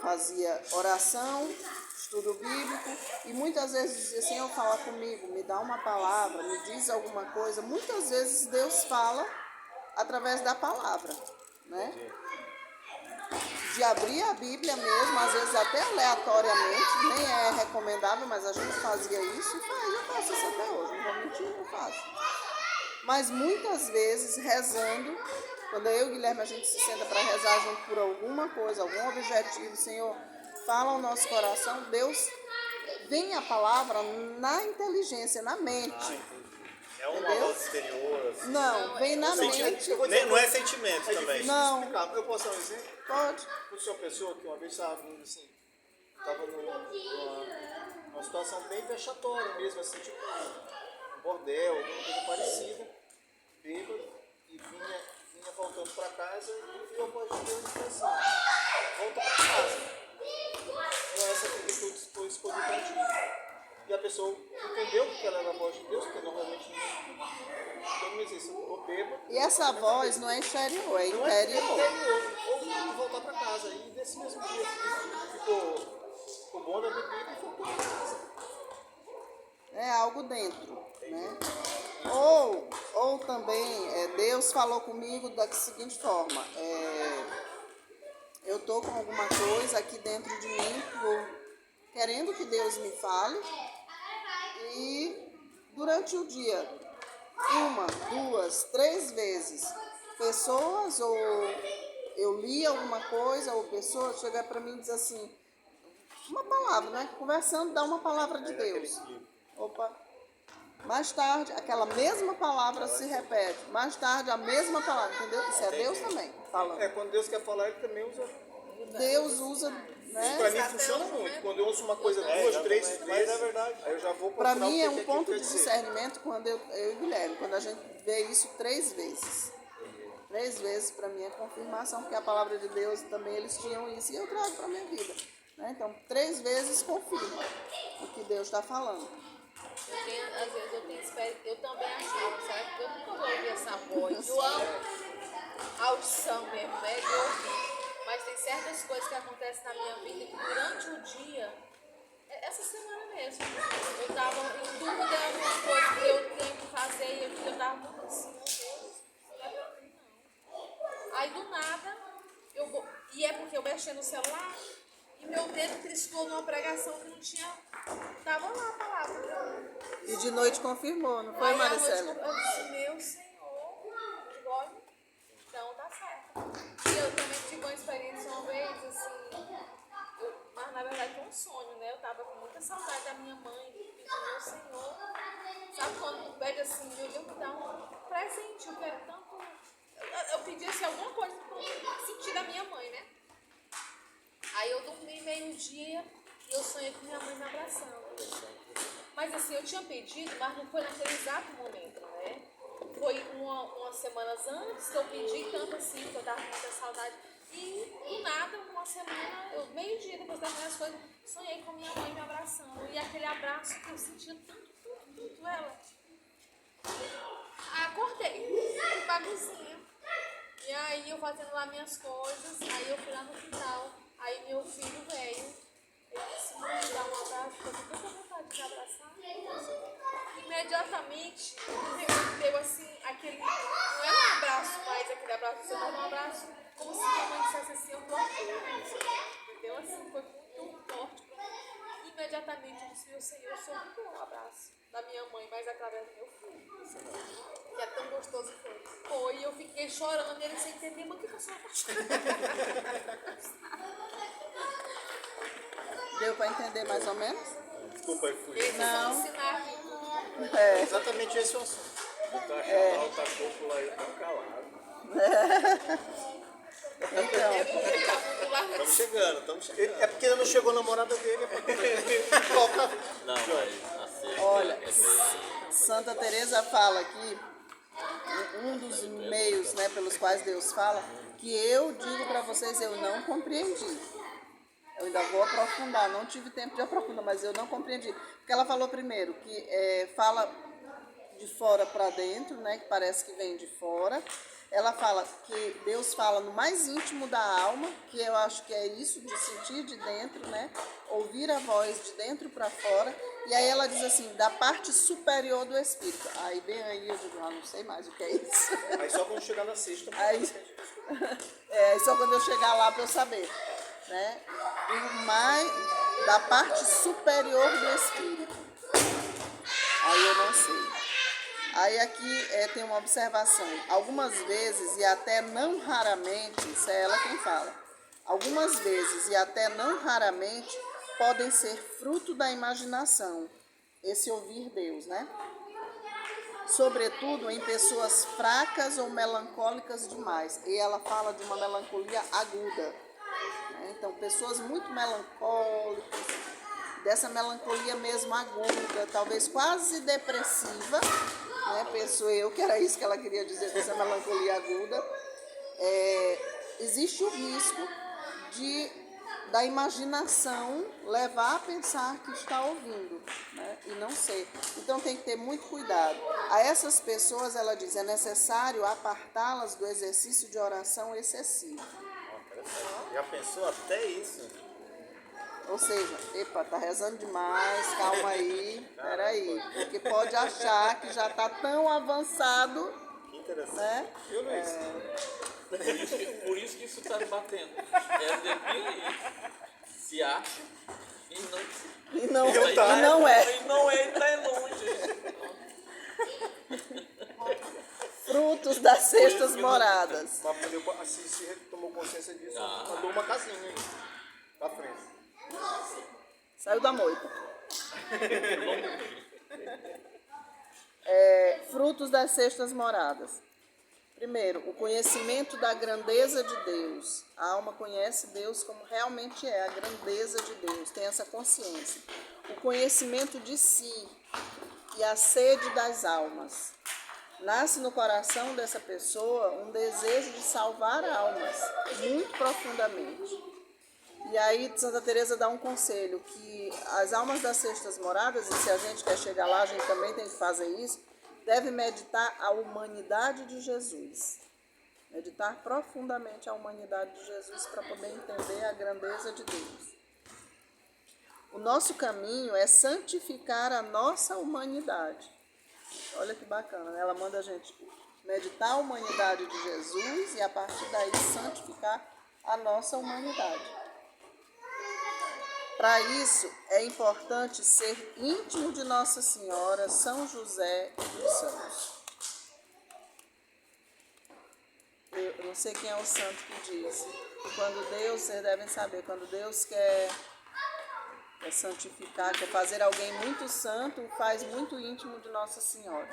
fazia oração, estudo bíblico, e muitas vezes dizia, Senhor, fala comigo, me dá uma palavra, me diz alguma coisa. Muitas vezes Deus fala através da palavra, né? De abrir a Bíblia mesmo, às vezes até aleatoriamente, nem é recomendável, mas a gente fazia isso e eu faço isso até hoje, não vou mentir, eu faço. Mas muitas vezes rezando, quando eu e o Guilherme a gente se senta para rezar junto por alguma coisa, algum objetivo, Senhor, fala ao nosso coração, Deus vem a palavra na inteligência, na mente. É uma entendeu? voz exterior. Assim. Não, vem na mente. Não é sentimento É também. difícil Não. de explicar. Eu posso dar um exemplo? Pode. Conheci uma pessoa que uma vez estava vindo assim, estava numa situação bem vexatória mesmo, assim, tipo um bordel, alguma coisa parecida, bêbado, e vinha voltando para casa e viu a voz de Deus e disse assim, volta para casa. Não é essa aqui que eu escolhi para ti. E a pessoa entendeu que ela era a voz de Deus, porque normalmente não existe o bêbado. E essa voz não é exterior, é Não é interior. ou voltar para casa. E nesse mesmo dia ficou bom da bebida e voltou para casa. É algo dentro, né? Ou também, Deus falou comigo da seguinte forma, eu tô com alguma coisa aqui dentro de mim, querendo que Deus me fale, e durante o dia, 1, 2, 3 vezes, pessoas, ou eu li alguma coisa, ou pessoas chegam para mim e dizem assim, uma palavra, né? Conversando, dá uma palavra de Deus. Opa. Mais tarde, aquela mesma palavra se repete. Mais tarde, a mesma palavra, entendeu? Isso é Deus também falando. Quando Deus quer falar, Ele também usa. Deus usa, Para né? mim funciona muito. Quando eu ouço uma coisa 2, 3 vezes, mas é verdade. aí eu já vou Para procurar mim o é que um aquilo ponto quer de dizer. discernimento quando eu e o Guilherme, quando a gente vê isso 3 vezes. 3 vezes para mim é confirmação, porque a palavra de Deus também eles tinham isso e eu trago para minha vida. Né? Então, 3 vezes confirma o que Deus está falando. Às vezes eu tenho experiência, eu também achava, sabe? Eu nunca vou ouvir essa voz. Eu amo audição mesmo, né? De ouvir. Mas tem certas coisas que acontecem na minha vida que durante o dia, essa semana mesmo, eu tava em dúvida em alguma coisa que eu tenho que fazer e eu tava muito assim, meu Deus, não é pra mim não. Aí do nada, eu vou, e é porque eu mexi no celular e meu dedo triscou numa pregação que não tinha, tava lá a palavra. E de noite confirmou, não foi, Aí, à Maricela? noite, eu disse, meu Senhor, olha, então tá certo. E eu também tive uma experiência uma vez, assim, mas na verdade foi um sonho, né? Eu tava com muita saudade da minha mãe, pedindo, meu Senhor, sabe quando pede assim, meu Deus, me dá um presente, eu quero tanto. Eu pedi assim, alguma coisa pra eu sentir da minha mãe, né? Aí eu dormi meio-dia e eu sonhei com minha mãe me abraçando. Mas assim, eu tinha pedido, mas não foi naquele exato momento, né? Foi umas semanas antes que eu pedi tanto assim, que eu tava com muita saudade. E do nada, uma semana, meio-dia depois das minhas coisas, sonhei com minha mãe me abraçando. E aquele abraço que eu sentia tanto ela. Aí acordei, fui pra cozinha. E aí eu fazendo lá minhas coisas, aí eu fui lá no quintal. Aí meu filho veio. Ele disse, mãe, dá um abraço, eu tô com vontade de te abraçar. Imediatamente, me deu assim, aquele, não é um abraço mais, aquele abraço, você dá um abraço como se minha mãe dissesse assim, eu tô aqui. Entendeu? Assim, foi muito imediatamente eu disse, meu Senhor, eu sou muito um abraço da minha mãe, mas através do meu filho. Que é tão gostoso foi. Foi, e eu fiquei chorando e ele sem entender, mas o que a senhora tá chorando? Deu para entender mais ou menos? Desculpa, eu fui. Eles Não. vão ensinar aqui. É. Exatamente esse é o assunto. O cachorro tá cúpula aí, tão calado. Então, Estamos chegando. É porque ainda não chegou a namorada dele. Não, mas assim, olha, Santa Teresa fala aqui, um dos meios, né, pelos quais Deus fala, que eu digo para vocês, eu não compreendi. Eu ainda vou aprofundar, não tive tempo de aprofundar, mas eu não compreendi. Porque ela falou primeiro que fala de fora para dentro, né, que parece que vem de fora. Ela fala que Deus fala no mais íntimo da alma, que eu acho que é isso, de sentir de dentro, né? Ouvir a voz de dentro para fora. E aí ela diz assim, da parte superior do espírito. Aí bem aí eu digo, não sei mais o que é isso. Aí só quando chegar na sexta. Aí, só quando eu chegar lá para eu saber, né? O mais da parte superior do espírito. Aí eu não sei. Aí aqui tem uma observação. Algumas vezes e até não raramente, isso é ela quem fala, algumas vezes e até não raramente podem ser fruto da imaginação, esse ouvir Deus, né? Sobretudo em pessoas fracas ou melancólicas demais. E ela fala de uma melancolia aguda, né? Então, pessoas muito melancólicas, dessa melancolia mesmo aguda, talvez quase depressiva, né? Penso eu que era isso que ela queria dizer com essa melancolia aguda. Existe o risco da imaginação levar a pensar que está ouvindo, né? E não ser. Então tem que ter muito cuidado. A essas pessoas, ela diz, é necessário apartá-las do exercício de oração excessivo. Já pensou até isso? Ou seja, tá rezando demais, calma aí, peraí. Porque pode achar que já está tão avançado, Que interessante. né? Viu, Luiz? por isso que isso tá batendo. É depende. Se acha e não se. E não, Tá, e não é. E não é, e tá longe. Frutos das sextas moradas. Mas se tomou consciência disso, mandou uma casinha aí. Pra frente. Saiu da moita. Frutos das sextas moradas. Primeiro, o conhecimento da grandeza de Deus. A alma conhece Deus como realmente é, a grandeza de Deus, tem essa consciência. O conhecimento de si e a sede das almas. Nasce no coração dessa pessoa um desejo de salvar almas, muito profundamente. E aí Santa Teresa dá um conselho, que as almas das sextas moradas, e se a gente quer chegar lá, a gente também tem que fazer isso, deve meditar a humanidade de Jesus. Meditar profundamente a humanidade de Jesus para poder entender a grandeza de Deus. O nosso caminho é santificar a nossa humanidade. Olha que bacana, né? Ela manda a gente meditar a humanidade de Jesus e a partir daí santificar a nossa humanidade. Para isso, é importante ser íntimo de Nossa Senhora, São José e dos santos. Eu não sei quem é o santo que diz que quando Deus, vocês devem saber, quando Deus quer santificar, quer fazer alguém muito santo, faz muito íntimo de Nossa Senhora.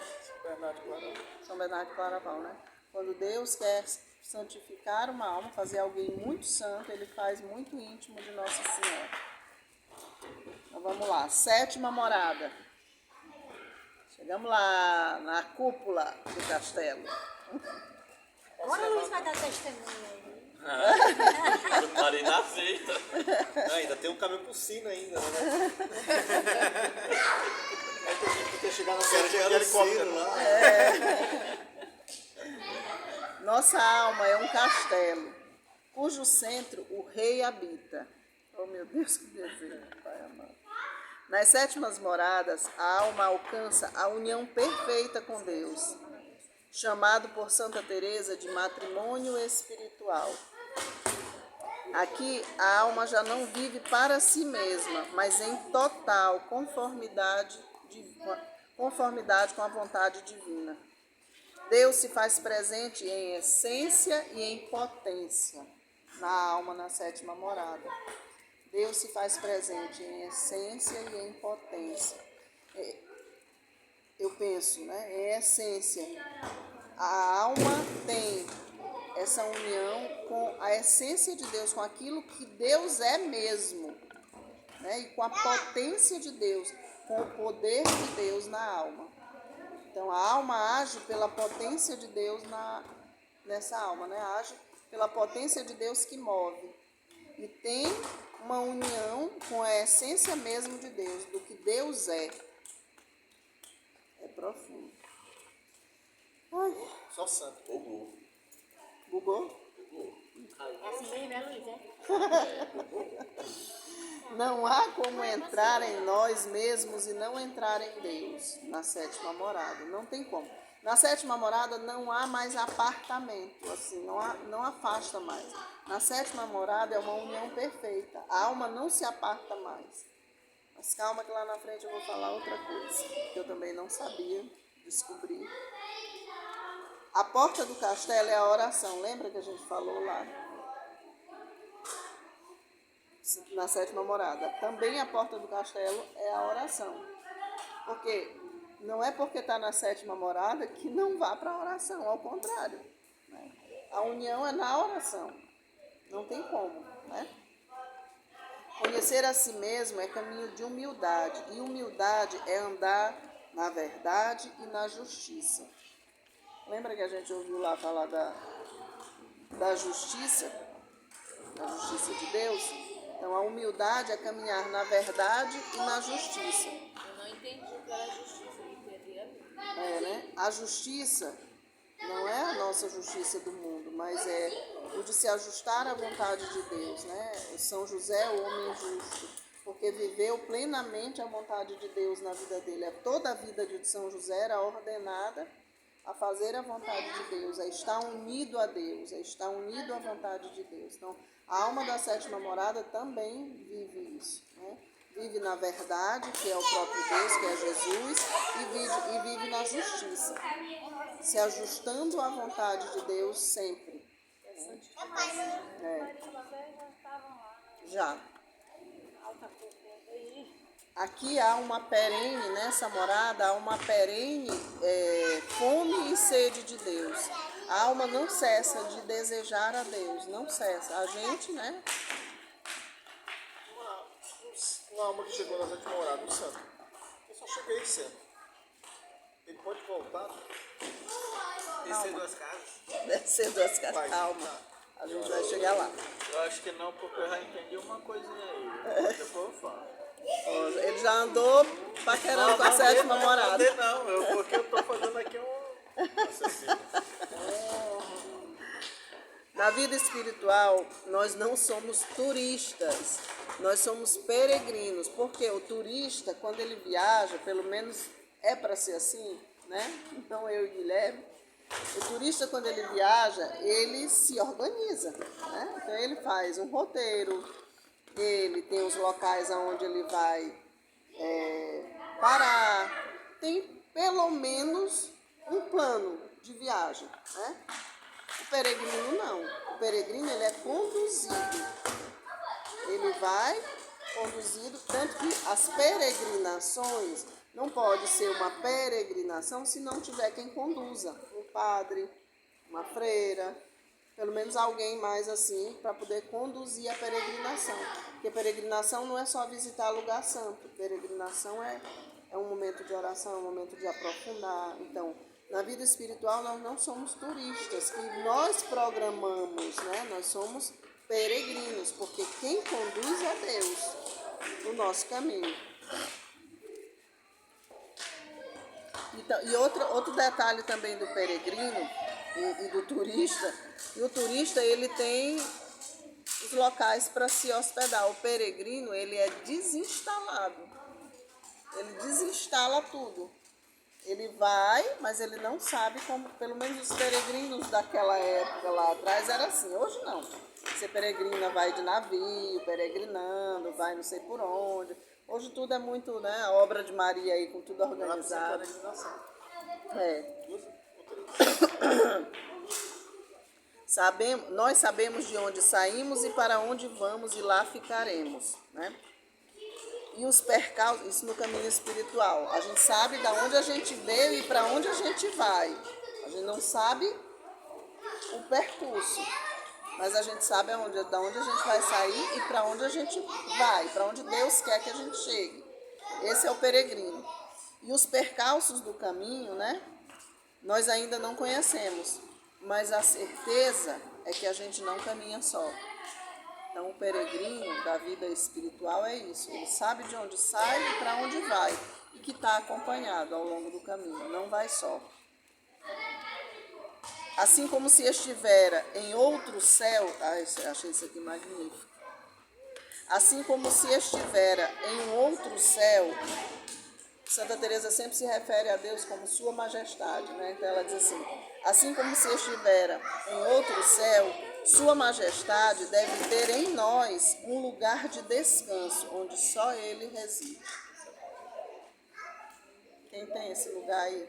São Bernardo de Claraval, né? Quando Deus quer santificar uma alma, fazer alguém muito santo, ele faz muito íntimo de Nossa Senhora. Então vamos lá, sétima morada. Chegamos lá na cúpula do castelo. Agora o Luiz vai dar testemunho aí. Eu parei na sexta. Ainda tem um caminho por cima ainda, né? Tem que chegar na série de helicóptero lá. Nossa alma é um castelo, cujo centro o rei habita. Oh meu Deus, que desejo, Pai amado. Nas sétimas moradas, a alma alcança a união perfeita com Deus, chamado por Santa Teresa de matrimônio espiritual. Aqui a alma já não vive para si mesma, mas em total conformidade com a vontade divina. Deus se faz presente em essência e em potência na alma, na sétima morada. Deus se faz presente em essência e em potência. Eu penso, né? Em essência. A alma tem essa união com a essência de Deus, com aquilo que Deus é mesmo, né? E com a potência de Deus, com o poder de Deus na alma. Então, a alma age pela potência de Deus nessa alma, né? Age pela potência de Deus que move. E tem uma união com a essência mesmo de Deus, do que Deus é. É profundo. Ai. Só santo. Bugou? É assim mesmo, né, Luísa? Não há como entrar em nós mesmos e não entrar em Deus, na sétima morada. Não tem como. Na sétima morada não há mais apartamento, assim, não afasta mais. Na sétima morada é uma união perfeita. A alma não se aparta mais. Mas calma que lá na frente eu vou falar outra coisa, que eu também não sabia, descobri. A porta do castelo é a oração. Lembra que a gente falou lá? Na sétima morada. Também a porta do castelo é a oração. Porque não é porque está na sétima morada que não vá para a oração, ao contrário. Né? A união é na oração. Não tem como. Né? Conhecer a si mesmo é caminho de humildade. E humildade é andar na verdade e na justiça. Lembra que a gente ouviu lá falar da justiça? Da justiça de Deus? Então, a humildade é caminhar na verdade e na justiça. Eu não entendi o que era justiça, eu entendi a minha. Né? A justiça não é a nossa justiça do mundo, mas é o de se ajustar à vontade de Deus. Né? São José, o homem justo, porque viveu plenamente a vontade de Deus na vida dele. Toda a vida de São José era ordenada a fazer a vontade de Deus, a estar unido a Deus, a estar unido à vontade de Deus. Então, a alma da sétima morada também vive isso, né? Vive na verdade, que é o próprio Deus, que é Jesus, e vive na justiça, se ajustando à vontade de Deus sempre. Já. Aqui há uma perene, nessa morada, há uma perene fome e sede de Deus. A alma não cessa de desejar a Deus, não cessa. A gente, né? Uma alma que chegou na sétima morada, o santo. Eu só cheguei sempre. Ele pode voltar. Descer duas casas. Descer duas casas. Calma. A gente vai chegar lá. Eu acho que não, porque eu já entendi uma coisinha aí. Depois eu falo. Ele já andou paquerando com a sétima morada. Não, porque eu estou fazendo aqui um raciocínio. Na vida espiritual, nós não somos turistas, nós somos peregrinos, porque o turista, quando ele viaja, pelo menos é para ser assim, né? Então eu e Guilherme, o turista, quando ele viaja, ele se organiza, né? Então ele faz um roteiro, ele tem os locais onde ele vai parar, tem pelo menos um plano de viagem, né? O peregrino não. O peregrino, ele é conduzido. Ele vai conduzido, tanto que as peregrinações não pode ser uma peregrinação se não tiver quem conduza. Um padre, uma freira, pelo menos alguém mais assim, para poder conduzir a peregrinação. Porque peregrinação não é só visitar lugar santo. Peregrinação é um momento de oração, é um momento de aprofundar. Então, na vida espiritual, nós não somos turistas, que nós programamos, né? Nós somos peregrinos, porque quem conduz é Deus no nosso caminho. Então, e outro detalhe também do peregrino e do turista, e o turista, ele tem os locais para se hospedar. O peregrino, ele é desinstalado, ele desinstala tudo. Ele vai, mas ele não sabe como, pelo menos os peregrinos daquela época lá atrás era assim. Hoje não. Você peregrina, vai de navio, peregrinando, vai não sei por onde. Hoje tudo é muito, né? A obra de Maria aí, com tudo organizado. Peregrinação. É. 2 ou 3. Nós sabemos de onde saímos e para onde vamos e lá ficaremos, né? E os percalços, isso no caminho espiritual. A gente sabe de onde a gente veio e para onde a gente vai. A gente não sabe o percurso, mas a gente sabe de onde a gente vai sair e para onde a gente vai, para onde Deus quer que a gente chegue. Esse é o peregrino. E os percalços do caminho, né? Nós ainda não conhecemos, mas a certeza é que a gente não caminha só. Então, o peregrino da vida espiritual é isso. Ele sabe de onde sai e para onde vai. E que está acompanhado ao longo do caminho. Não vai só. Assim como se estivera em outro céu... achei isso aqui magnífico. Assim como se estivera em um outro céu... Santa Teresa sempre se refere a Deus como Sua Majestade, né? Então ela diz assim como se estivera em outro céu, Sua Majestade deve ter em nós um lugar de descanso, onde só Ele reside. Quem tem esse lugar aí?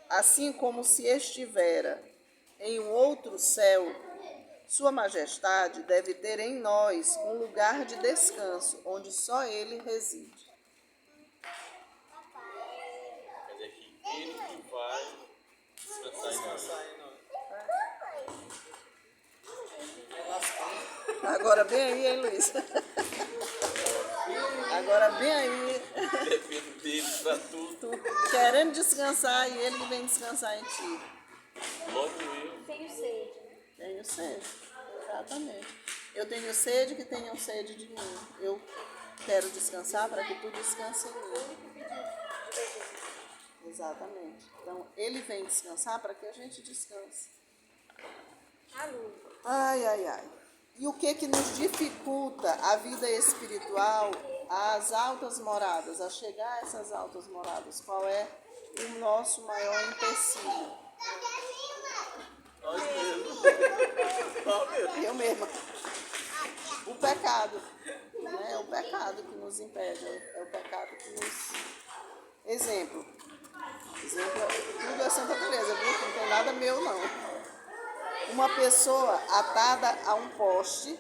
Assim como se estivera em um outro céu, Sua Majestade deve ter em nós um lugar de descanso, onde só Ele reside. Quer dizer que ele que vai descansar em nós. Agora bem aí, hein, Luiz? Agora bem aí. Depende dele pra tudo. Tu querendo descansar e Ele que vem descansar em ti. Logo eu. Tenho sede. Tenho sede, exatamente. Eu tenho sede que tenham sede de mim. Eu quero descansar para que tu descanse em mim. Exatamente. Então, Ele vem descansar para que a gente descanse. Ai, ai, ai. E o que nos dificulta a vida espiritual, as altas moradas, a chegar a essas altas moradas? Qual é o nosso maior empecilho? Nós mesmos. Eu mesma. O pecado. Né? É o pecado que nos impede. É o pecado que nos... Exemplo, tudo é Santa Teresa, viu? Não tem nada meu, não. Uma pessoa atada a um poste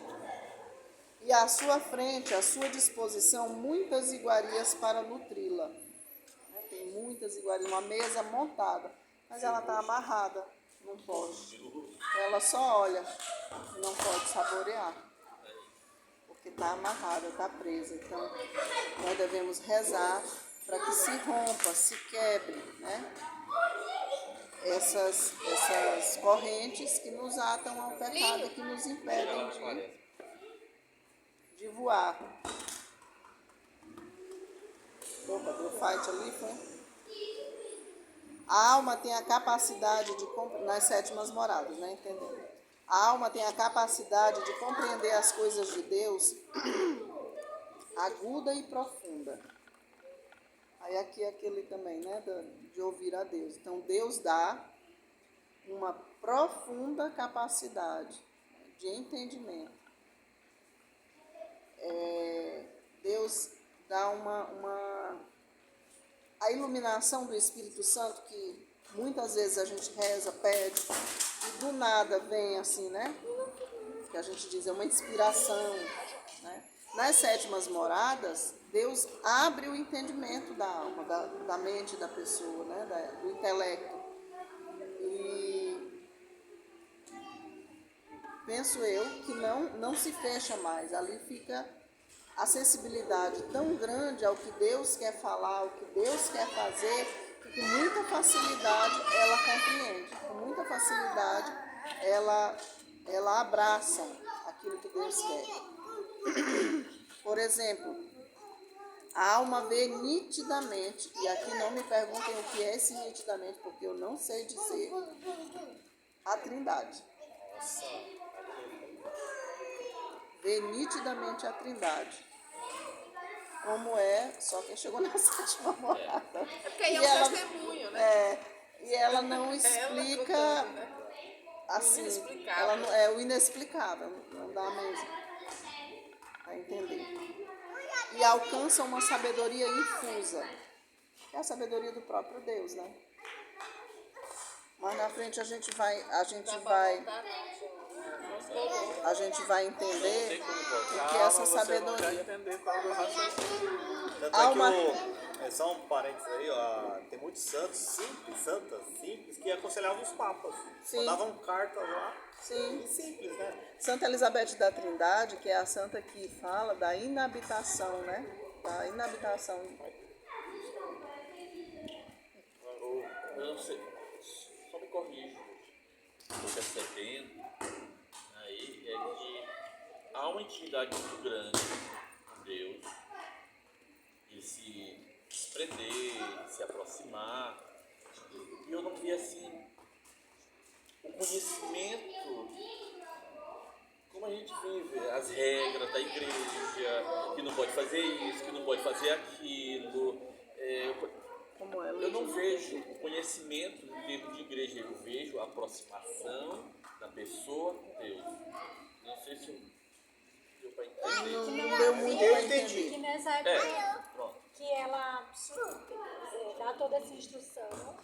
e à sua frente, à sua disposição, muitas iguarias para nutri-la. Tem muitas iguarias, uma mesa montada, mas ela está amarrada num poste. Ela só olha, não pode saborear, porque está amarrada, está presa. Então, nós devemos rezar para que se rompa, se quebre, né? Essas correntes que nos atam ao pecado, que nos impedem de voar. Opa, deu fight ali, foi? A alma tem a capacidade de, nas sétimas moradas, né? Entendeu? A alma tem a capacidade de compreender as coisas de Deus aguda e profunda. Aí aqui é aquele também, né? De ouvir a Deus. Então, Deus dá uma profunda capacidade de entendimento. Deus dá a iluminação do Espírito Santo, que muitas vezes a gente reza, pede, e do nada vem assim, né? Que a gente diz, é uma inspiração, né? Nas sétimas moradas, Deus abre o entendimento da alma, da mente da pessoa, né? Do intelecto. E penso eu que não se fecha mais, ali fica a sensibilidade tão grande ao que Deus quer falar, ao que Deus quer fazer, que com muita facilidade ela compreende, com muita facilidade ela abraça aquilo que Deus quer. Por exemplo, a alma vê nitidamente, e aqui não me perguntem o que é esse nitidamente, porque eu não sei dizer, a Trindade. Vê nitidamente a Trindade. Como é, só quem chegou na sétima morada. É porque aí é um testemunho, né? E ela não explica assim, Inexplicável. ela não, é o inexplicável, não dá mesmo a entender. E alcança uma sabedoria infusa, que é a sabedoria do próprio Deus, né? Mas na frente a gente vai entender o que é essa sabedoria. Entender qual é o raciocínio. Tanto Há é uma- que só um parênteses aí, ó, tem muitos santas simples, que aconselhavam os papas. Sim. Mandavam cartas lá. Sim. E simples, né? Santa Elizabeth da Trindade, que é a santa que fala da inabitação, né? Da inabitação. Eu não sei, só me corrijo, estou percebendo aí é que há uma intimidade muito grande com Deus, de se desprender, de se aproximar, e eu não vi assim o conhecimento, como a gente vive, as regras da igreja, que não pode fazer isso, que não pode fazer aquilo. Como é, Eu não vejo o conhecimento no tempo de igreja, eu vejo a aproximação da pessoa com Deus. Não sei se deu para entender. Não deu muito para entender. Que nessa época Pronto. que ela dá toda essa instrução,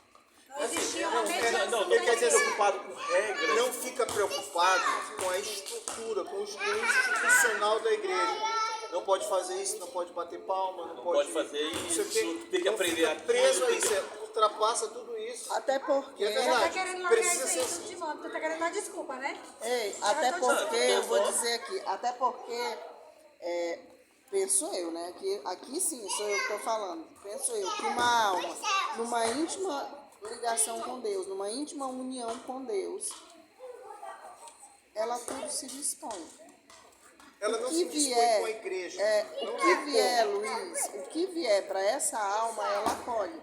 não existia Não, uma mediação. não quer dizer preocupado com regras. Não fica preocupado com a estrutura, com o institucional da igreja. Não pode fazer isso, não pode bater palma, não pode fazer não sei o isso, quê. tem que Não aprender fica aquilo, preso a tem isso, ultrapassa tudo isso. Até porque, E é Você tá verdade. querendo largar Precisa isso aí ser tudo de volta, tu tá querendo dar desculpa, né? ei, até porque, eu vou dizer aqui, até porque, penso eu, né, que aqui sim, sou eu que estou falando, penso eu, que uma alma, numa íntima ligação com Deus, numa íntima união com Deus, ela tudo se dispõe. Ela O não que se dispõe vier, com a igreja. o Não que é vier, como. Luiz, o que vier para essa alma, ela acolhe.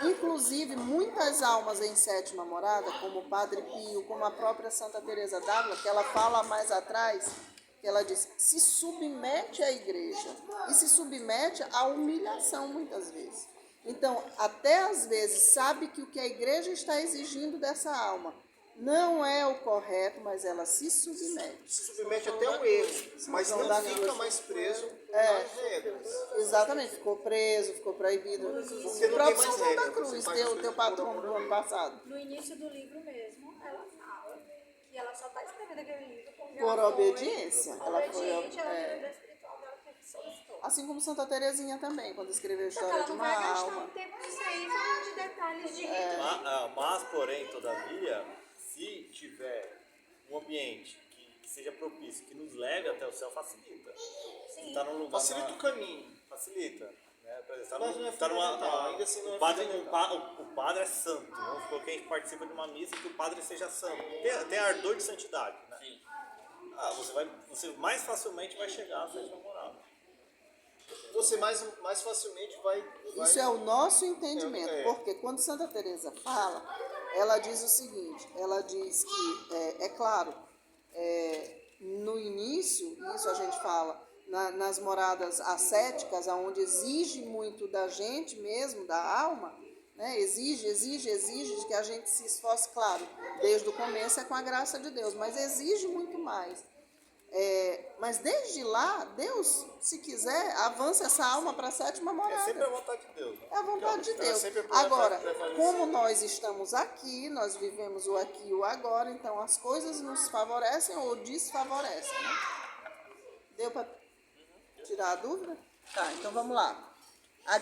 Inclusive, muitas almas em sétima morada, como o Padre Pio, como a própria Santa Teresa d'Ávila, que ela fala mais atrás, que ela diz, se submete à igreja e se submete à humilhação muitas vezes. Então, até às vezes, sabe que o que a igreja está exigindo dessa alma não é o correto, mas ela se submete. Se submete até ao erro, mas Não não dá fica negócio. mais preso às regras. Exatamente, ficou preso, ficou proibido. Porque O não tem próprio mais São João regra, da Cruz, você faz teu as coisas patrão por do ano passado. No início do livro mesmo, ela fala que ela só está escrevendo aquele livro porque Por ela obediência. Foi Ela foi, obediente, ela teve a vida espiritual dela que solicitou. assim como Santa Terezinha também, quando escreveu a Só que história ela de não uma vai gastar alma. um tempo nisso aí falando de detalhes de Mas, porém, todavia, se tiver um ambiente que seja propício, que nos leve até o céu, facilita. Sim. Tá num lugar Facilita o caminho. facilita. Né? Por exemplo, Mas não é tá fundamental, ainda assim não é o padre, fundamental. o padre é santo. Vamos supor que a gente participa de uma missa que o padre seja santo. Tem ardor de santidade. Né? Sim. Você mais facilmente vai chegar à sétima morada. Você mais facilmente vai... Isso é o nosso entendimento, É. porque quando Santa Teresa fala, ela diz o seguinte, ela diz que, é claro, no início, isso a gente fala, nas moradas ascéticas, onde exige muito da gente mesmo, da alma, né? Exige de que a gente se esforce, claro, desde o começo é com a graça de Deus, mas exige muito mais. Mas desde lá, Deus, se quiser, avança essa alma para a sétima morada. É sempre a vontade de Deus. Né? É a vontade de Então, Deus. sempre Agora, prevalecer. como nós estamos aqui, nós vivemos o aqui e o agora, então as coisas nos favorecem ou desfavorecem. Né? Deu para tirar a dúvida? Tá, então vamos lá. Há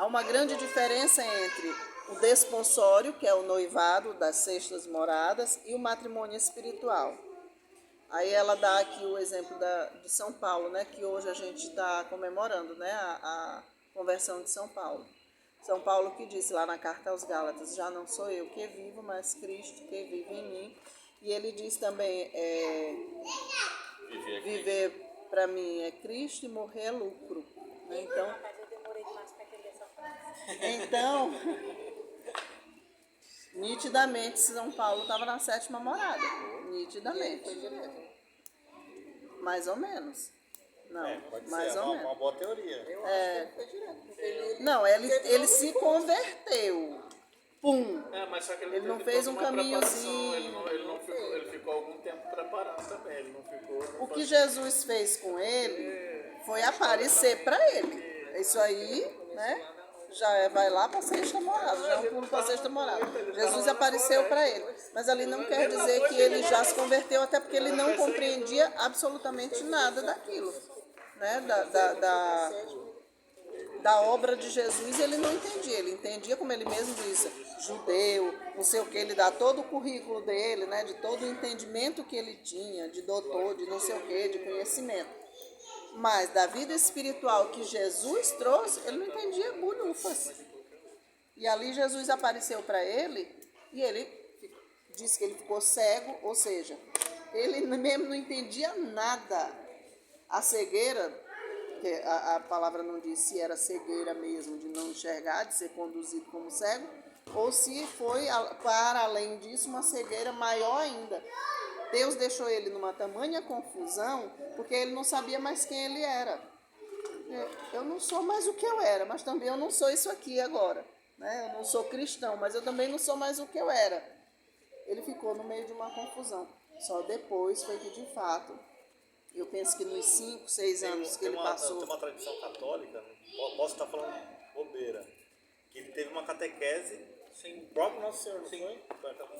uma grande diferença entre o desponsório, que é o noivado das sextas moradas, e o matrimônio espiritual. Aí ela dá aqui o exemplo de São Paulo, né, que hoje a gente está comemorando, né, a conversão de São Paulo. São Paulo que disse lá na carta aos Gálatas, já não sou eu que vivo, mas Cristo que vive em mim. E ele diz também, viver para mim é Cristo e morrer é lucro. Né? Então, Mas eu demorei demais para entender essa frase. então, nitidamente São Paulo estava na sétima morada. Nitidamente. Mais ou menos. Não, Pode mais ser, ou uma menos. boa teoria. Eu acho que ele foi direto. Porque ele, Não, ele porque não se ficou. converteu. Pum! Mas só que Ele não teve fez toda um uma preparação, caminhozinho. ele ficou algum tempo preparando também, ele não ficou... O que Jesus fez com ele foi aparecer para ele. Isso aí, né? Vai lá para a sexta morada, já é um pulo para a sexta morada. Jesus apareceu para ele. Mas ali não quer dizer que ele já se converteu, até porque ele não compreendia absolutamente nada daquilo. Né? Da obra de Jesus, ele não entendia. Ele entendia, como ele mesmo disse, judeu, não sei o que, ele dá todo o currículo dele, né, de todo o entendimento que ele tinha, de doutor, de não sei o que, de conhecimento. Mas da vida espiritual que Jesus trouxe, ele não entendia bulhufas. E ali Jesus apareceu para ele, e ele disse que ele ficou cego, ou seja, ele mesmo não entendia nada. A cegueira, que a palavra não diz se era cegueira mesmo, de não enxergar, de ser conduzido como cego, ou se foi, para além disso, uma cegueira maior ainda. Deus deixou ele numa tamanha confusão, porque ele não sabia mais quem ele era. Eu não sou mais o que eu era, mas também eu não sou isso aqui agora. Né? Eu não sou cristão, mas eu também não sou mais o que eu era. Ele ficou no meio de uma confusão. Só depois foi que, de fato, eu penso que nos 5, 6 anos que ele passou... Tem uma tradição católica, posso estar falando bobeira, que ele teve uma catequese sem o próprio Nosso Senhor, não foi?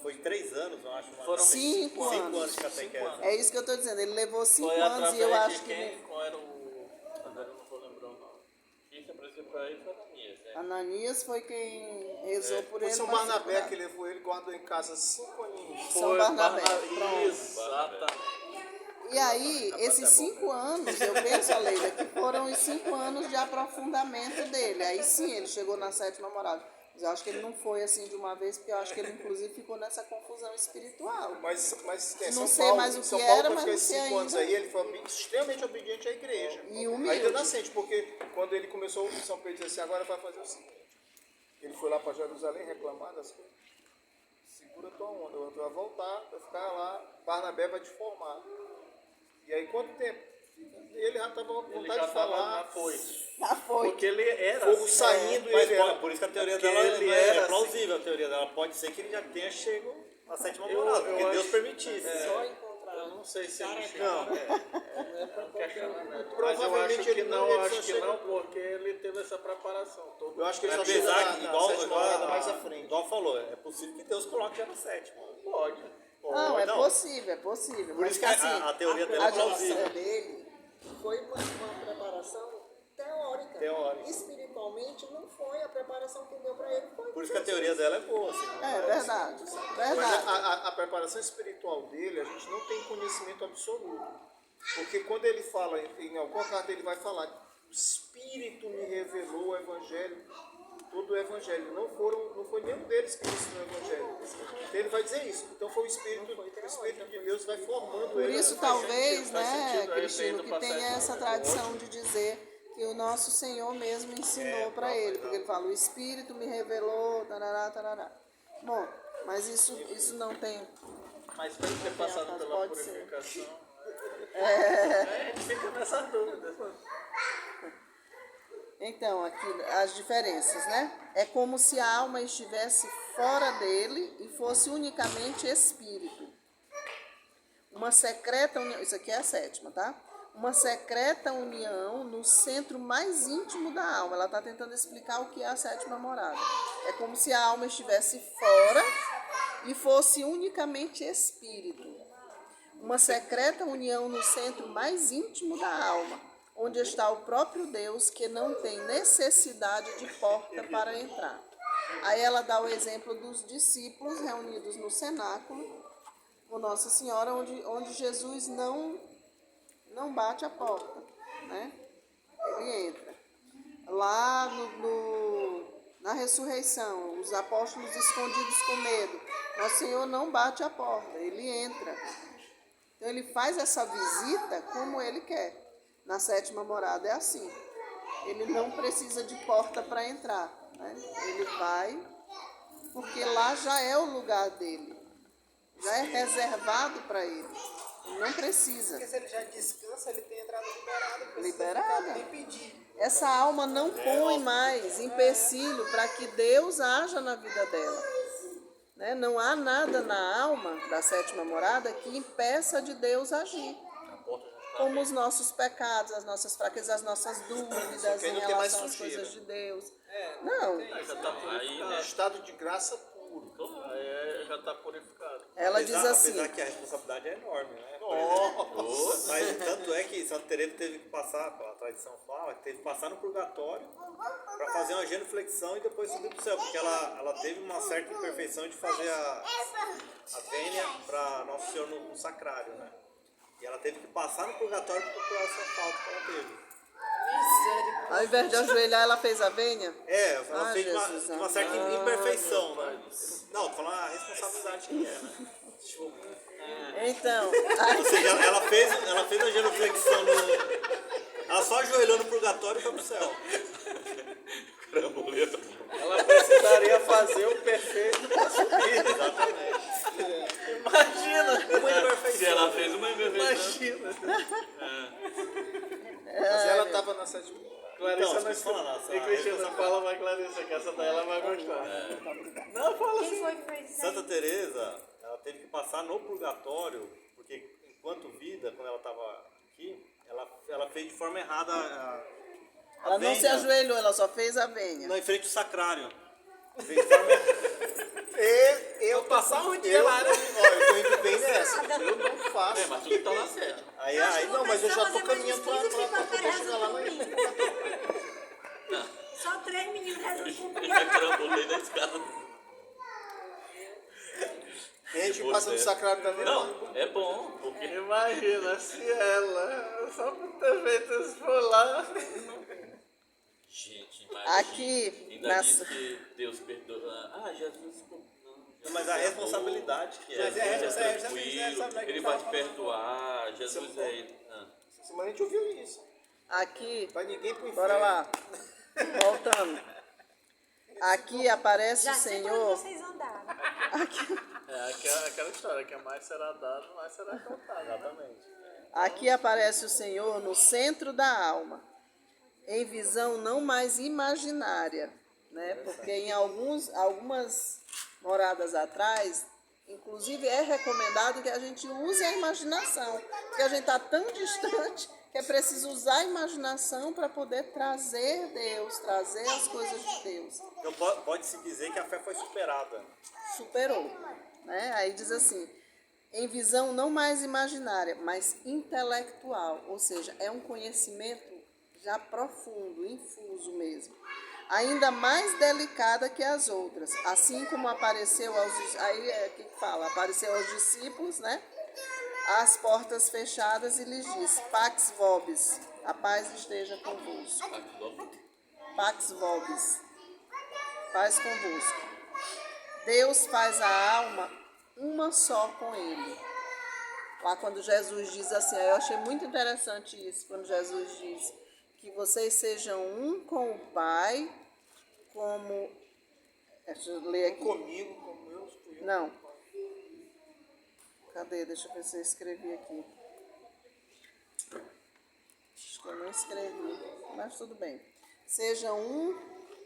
Foi 3 anos, eu acho. Foram 5 anos. 5 anos de catequese. É isso que eu estou dizendo, ele levou 5 Foi anos e eu através acho de que... qual era o... Agora eu não vou lembrar o nome. Quem se apresentou para ele foi Ananias, né? Ananias foi quem rezou por Foi ele. São mas Barnabé foi que levou ele, guardou em casa 5 aninhos. São Barnabé. Exatamente. E aí, esses 5 anos, eu penso, Leila, que foram os 5 anos de aprofundamento dele. Aí sim, ele chegou na 7ª morada. Mas eu acho que ele não foi assim de uma vez, porque eu acho que ele inclusive ficou nessa confusão espiritual. Mas Não São sei Paulo, mais o que São Paulo, era, quando mas fez não sei 5 anos ainda. aí, ele foi extremamente obediente à igreja. E humilde. Ainda nascente, porque quando ele começou, o São Pedro disse assim, agora vai fazer o seguinte. Ele foi lá para Jerusalém reclamar das coisas. Segura tua onda, eu vai voltar, vai ficar lá, Barnabé vai te formar. E aí, quanto tempo? Ele já estava com Ele vontade já de falar. estava foi. Já foi. Porque ele era Fogo assim, saindo e Mas ele era. por isso que a teoria Porque dela ele é era plausível, a teoria dela. Pode ser que ele já tenha chego na 7ª Eu- morada, eu porque Deus acho- permitisse. Eu não sei se ele chegou. Não. É um questionamento. Mas eu Provavelmente acho que ele não, ele acho só que chegou- não, porque ele teve essa preparação. Todo Eu acho que ele só chegou Apesar na, que, na igual, 7ª morada mais à frente. igual falou, é possível que Deus coloque já na 7ª. pode. Não, é Não. possível, é possível. Por Mas isso que assim, a teoria dela é a plausível. geração dele foi uma preparação teórica. Teórica. Espiritualmente não foi a preparação que deu para ele. Foi Por isso que a teoria dela é boa. Assim, É verdade, Mas verdade. a preparação espiritual dele, a gente não tem conhecimento absoluto. Porque quando ele fala, em alguma carta ele vai falar, o Espírito me revelou o Evangelho, todo o Evangelho. Não foi nenhum deles que ensinou o Evangelho. Então ele vai dizer isso. Então foi o Espírito de Deus vai formando Por ele. isso, Faz talvez, sentido, né, sentido, Cristino, indo que pra tenha sétima. essa tradição de dizer que o nosso Senhor mesmo ensinou para ele, porque ele fala, o Espírito me revelou, tarará, tarará. Bom, mas isso não tem... Mas pelo ter passado pela Pode ser. purificação. A gente fica nessas dúvidas. Então, aqui as diferenças, né? É como se a alma estivesse fora dele e fosse unicamente espírito. Uma secreta união, isso aqui é a 7ª, tá? Uma secreta união no centro mais íntimo da alma. Ela está tentando explicar o que é a 7ª morada. É como se a alma estivesse fora e fosse unicamente espírito. Uma secreta união no centro mais íntimo da alma, onde está o próprio Deus, que não tem necessidade de porta para entrar. Aí ela dá o exemplo dos discípulos reunidos no cenáculo, com Nossa Senhora, onde Jesus não bate a porta, né? Ele entra. Lá na ressurreição, os apóstolos escondidos com medo, Nosso Senhor não bate a porta, ele entra. Então ele faz essa visita como ele quer. Na 7ª morada é assim. Ele não precisa de porta para entrar, né? Ele vai porque lá já é o lugar dele. Já é reservado para ele. Não precisa. Porque se ele já descansa, ele tem entrada liberada. Não precisa Liberada. ficar nem pedir. Essa alma não põe mais empecilho para que Deus haja na vida dela. Né? Não há nada na alma da sétima morada que impeça de Deus agir. Como os nossos pecados, as nossas fraquezas, as nossas dúvidas que aí em não tem mais relação às sujeira. coisas de Deus. Não. Não, Aí já tá purificado. É estado de graça puro. Aí já está purificado. ela diz assim, Apesar que a responsabilidade é enorme, né? Por exemplo, mas tanto é que Santa Teresa teve que passar, a tradição fala, que teve que passar no purgatório para fazer uma genuflexão e depois subir para o céu, porque ela teve uma certa imperfeição de fazer a vênia para Nosso Senhor no sacrário, né? E ela teve que passar no purgatório para procurar essa falta que ela teve. ao invés de ajoelhar, ela fez a vênia? Ela fez Jesus uma certa amado. imperfeição, né? Não, tô falando a responsabilidade que é, né? Então, Ou seja, ela fez a genuflexão no. Ela só ajoelhou no purgatório e foi pro céu. Ela precisaria fazer o perfeito para subir. Exatamente. Imagina! Uma Se imperfeição. ela fez uma imperfeição. Imagina! Mas ela estava na sétima. Clarissa Então, não você fala, nossa, E Cristina, fala mais Clarissa, que essa daí ela vai gostar. Não, fala Quem assim. foi que fez isso aí? Santa Teresa, ela teve que passar no purgatório, porque enquanto vida, quando ela estava aqui, ela fez de forma errada ela não se ajoelhou, ela só fez a vênia. Não, em frente ao sacrário. Fez de forma Eu passar um dia lá, né? Olha, eu tô indo bem nessa. Eu não faço. Mas tudo tá na sétima. Aí Não, mas eu já tô caminhando pra para poder chegar lá na ilha. Só 3 meninos rezando por Eu já carambolei na escada. E a gente passa no sacrário também. Não, é bom, porque Imagina se ela, só por ter feito isso por lá. gente, imagina. Aqui, Ainda nessa- diz que Deus perdoa. Ah, Jesus. Não, Mas a responsabilidade que é. Mas é, Jesus já é sabe, tranquilo, ele vai te perdoar, Jesus é ele. Essa semana a gente ouviu isso. Aqui, Vai ninguém pro inferno. bora lá. Voltando. Aqui aparece Já o sei pra Senhor. onde vocês andaram. É aquela história, que mais será dado, mais será contado. Exatamente. Aqui aparece o Senhor no centro da alma, em visão não mais imaginária, né? Porque em algumas moradas atrás, inclusive é recomendado que a gente use a imaginação, porque a gente está tão distante que é preciso usar a imaginação para poder trazer Deus, trazer as coisas de Deus. Então pode-se dizer que a fé foi superada. Superou, né? Aí diz assim, em visão não mais imaginária, mas intelectual, ou seja, é um conhecimento já profundo, infuso mesmo, ainda mais delicada que as outras, assim como apareceu apareceu aos discípulos, né? Às portas fechadas e lhes disse, Pax Vobis, a paz esteja convosco. Pax Vobis, paz convosco. Deus faz a alma uma só com ele. Lá quando Jesus diz assim, eu achei muito interessante isso, quando Jesus diz que vocês sejam um com o Pai, como... Deixa eu ler aqui. Comigo, como eu fui. Não. Cadê? Deixa eu ver se eu escrevi aqui. Acho que eu não escrevi, mas tudo bem.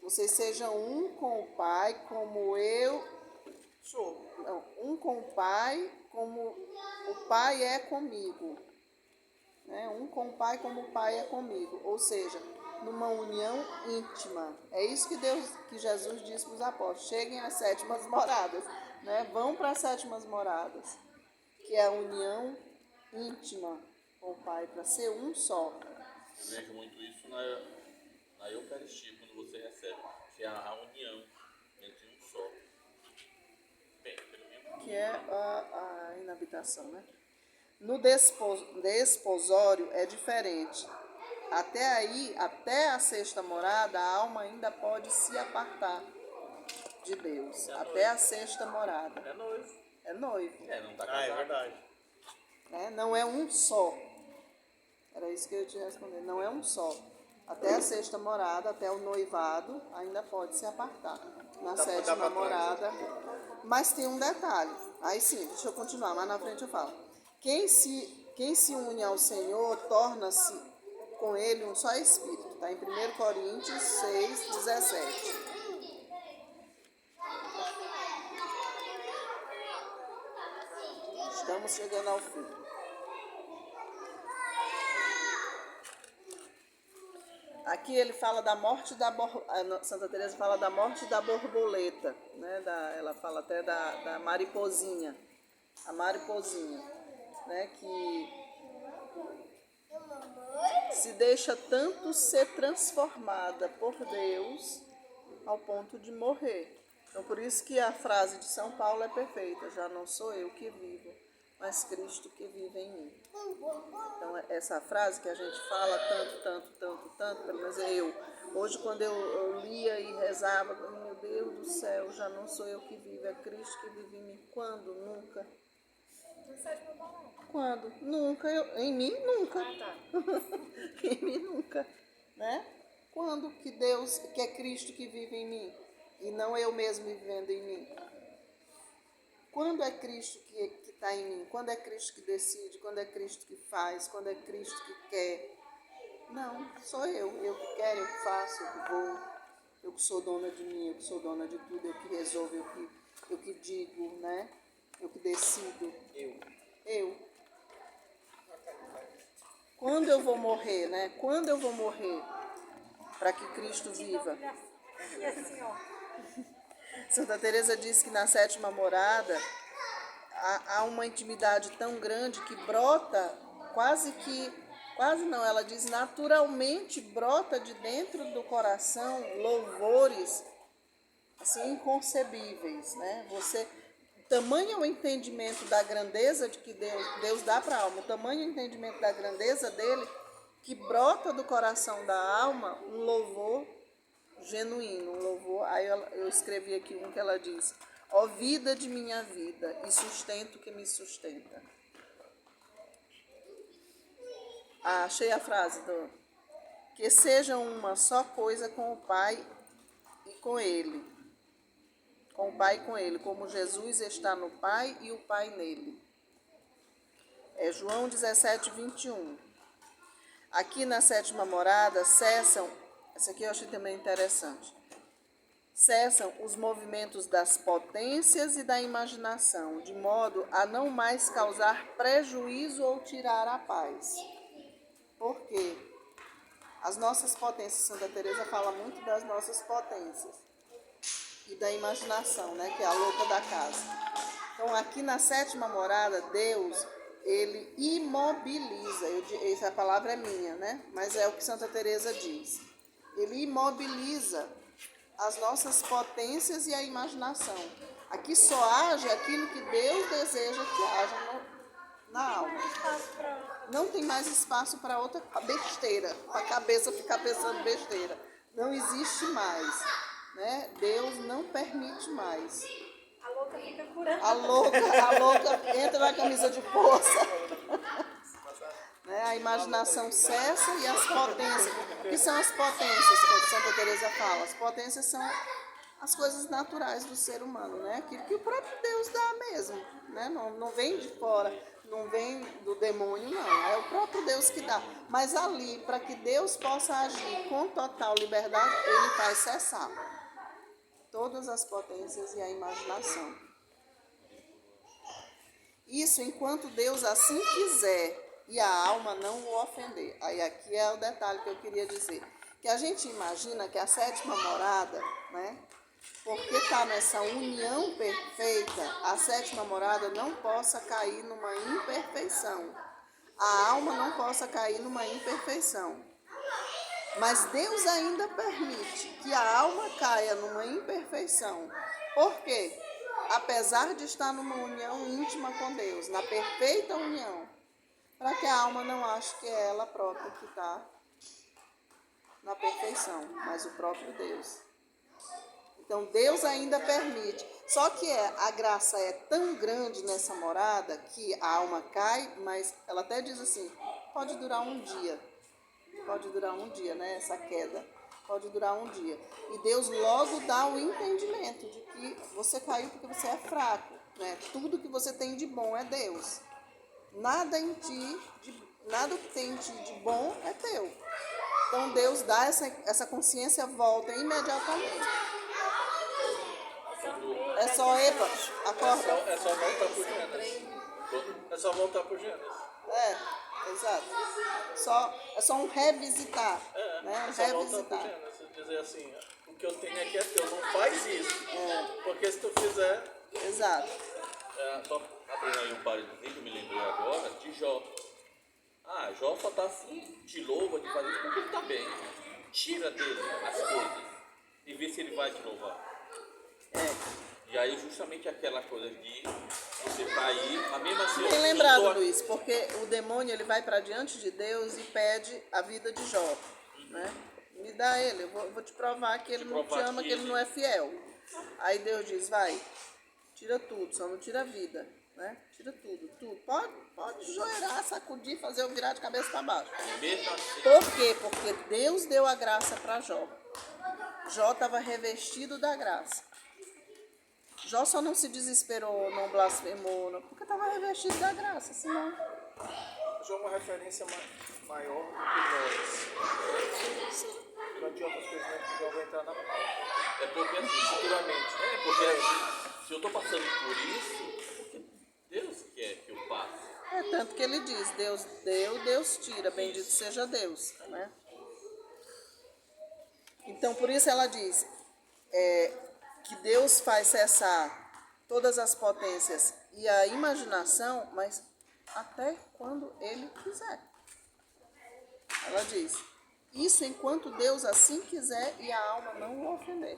Vocês sejam um com o Pai, como eu... Sou. Não, um com o Pai, como o Pai é comigo. Né? Um com o Pai, como o Pai é comigo. Ou seja, numa união íntima. É isso que Jesus disse para os apóstolos. Cheguem às sétimas moradas. Né? Vão para as sétimas moradas. Que é a união íntima com o Pai, para ser um só. Eu vejo muito isso na Eucaristia, quando você recebe, que é a união entre um só. Bem, pelo menos. Que é a inabitação, né? No desposório é diferente. Até aí, até a sexta morada, a alma ainda pode se apartar de Deus. Até a sexta morada. É noivo. É noivo. Não tá Ah, casado. é verdade. Né? Não é um só. Era isso que eu ia te responder. Não é um só. Até a sexta morada, até o noivado, ainda pode se apartar. Na sétima pra trás. morada. Mas tem um detalhe. Aí sim, deixa eu continuar, mas na frente eu falo. Quem se une ao Senhor torna-se com ele um só espírito. Está em 1 Coríntios 6, 17. Estamos chegando ao fim. Aqui ele fala da morte Santa Teresa fala da morte da borboleta, né? Ela fala até da mariposinha, a mariposinha, né? Que se deixa tanto ser transformada por Deus ao ponto de morrer. Então por isso que a frase de São Paulo é perfeita: já não sou eu que vivo, mas Cristo que vive em mim. Então essa frase que a gente fala tanto, pelo menos eu. Hoje quando eu lia e rezava, meu Deus do céu, já não sou eu que vivo, é Cristo que vive em mim. Quando? Nunca. Quando? Nunca. Em mim, nunca. Em mim, nunca. Né? Quando que é Cristo que vive em mim e não eu mesmo vivendo em mim? Quando é Cristo que está em mim? Quando é Cristo que decide? Quando é Cristo que faz? Quando é Cristo que quer? Não, sou eu. Eu que quero, eu que faço, eu que vou. Eu que sou dona de mim, eu que sou dona de tudo, eu que resolvo, eu que digo, né? Eu que decido. Eu. Quando eu vou morrer, né? Quando eu vou morrer para que Cristo viva? E assim, ó. Santa Teresa diz que na sétima morada há uma intimidade tão grande que brota quase não, ela diz naturalmente brota de dentro do coração louvores assim inconcebíveis, né? Tamanho é o entendimento da grandeza de que Deus dá para a alma, o tamanho é o entendimento da grandeza dele, que brota do coração da alma um louvor genuíno, um louvor. Aí eu escrevi aqui um que ela diz: ó vida de minha vida e sustento que me sustenta. Achei a frase que sejam uma só coisa com o Pai e com Ele. Com o Pai e com Ele, como Jesus está no Pai e o Pai nele. É João 17, 21. Aqui na sétima morada cessam, essa aqui eu achei também interessante, cessam os movimentos das potências e da imaginação, de modo a não mais causar prejuízo ou tirar a paz. Por quê? As nossas potências, Santa Teresa fala muito das nossas potências e da imaginação, né, que é a louca da casa. Então aqui na sétima morada, Deus, ele imobiliza, essa palavra é minha, né, mas é o que Santa Teresa diz. Ele imobiliza as nossas potências e a imaginação. Aqui só age aquilo que Deus deseja que haja na alma. Não tem mais espaço para outra besteira, para a cabeça ficar pensando besteira. Não existe mais, né? Deus não permite mais. A louca fica curando. A louca entra na camisa de força. Né? A imaginação cessa e as potências. O que são as potências, como Santa Teresa fala? As potências são as coisas naturais do ser humano, né? Aquilo que o próprio Deus dá mesmo, né? Não vem de fora, não vem do demônio, não. É o próprio Deus que dá. Mas ali, para que Deus possa agir com total liberdade, ele faz cessar todas as potências e a imaginação. Isso enquanto Deus assim quiser e a alma não o ofender. Aí aqui é o detalhe que eu queria dizer. Que a gente imagina que a sétima morada, né? Porque está nessa união perfeita, a sétima morada não possa cair numa imperfeição. A alma não possa cair numa imperfeição. Mas Deus ainda permite que a alma caia numa imperfeição. Por quê? Apesar de estar numa união íntima com Deus, na perfeita união, para que a alma não ache que é ela própria que está na perfeição, mas o próprio Deus. Então Deus ainda permite. Só que a graça é tão grande nessa morada que a alma cai, mas ela até diz assim, pode durar um dia. Pode durar um dia, né? Essa queda pode durar um dia. E Deus logo dá o entendimento de que você caiu porque você é fraco, né? Tudo que você tem de bom é Deus. nada em ti, nada que tem em ti de bom é teu. Então Deus dá essa consciência, volta imediatamente. É só, epa, acorda. É só voltar pro Gênesis. É só voltar pro Gênesis. Exato. É só um revisitar. Né? É só voltar pro Revisitar. Gênesis. Dizer assim, o que eu tenho aqui é teu, não faz isso. Porque se tu fizer... Exato. Só abrindo aí um parênteses que eu me lembrei agora de Jó. Jó só tá assim, te louva, de fazer isso porque ele tá bem. Tira dele as coisas e vê se ele vai te louvar. E aí justamente aquela coisa de você tá aí, a mesma assim. Bem lembrado, Luiz, porque o demônio ele vai para diante de Deus e pede a vida de Jó. Né? Me dá ele, eu vou te provar que ele não te ama, que ele não é fiel. Aí Deus diz, vai, tira tudo, só não tira a vida. Né? Tira tudo. Pode joelhar, sacudir, fazer eu virar de cabeça para baixo. Por quê? Porque Deus deu a graça para Jó. Jó estava revestido da graça. Jó só não se desesperou, não blasfemou, porque estava revestido da graça, senão... Jó é uma referência maior do que nós. Não adianta as coisas que Jó vai entrar na pauta. É porque assim, futuramente. Porque se eu estou passando por isso, Deus quer que eu passe. Tanto que ele diz, Deus deu, Deus tira, bendito seja Deus. Né? Então, por isso ela diz que Deus faz cessar todas as potências e a imaginação, mas até quando Ele quiser. Ela diz, isso enquanto Deus assim quiser e a alma não o ofender.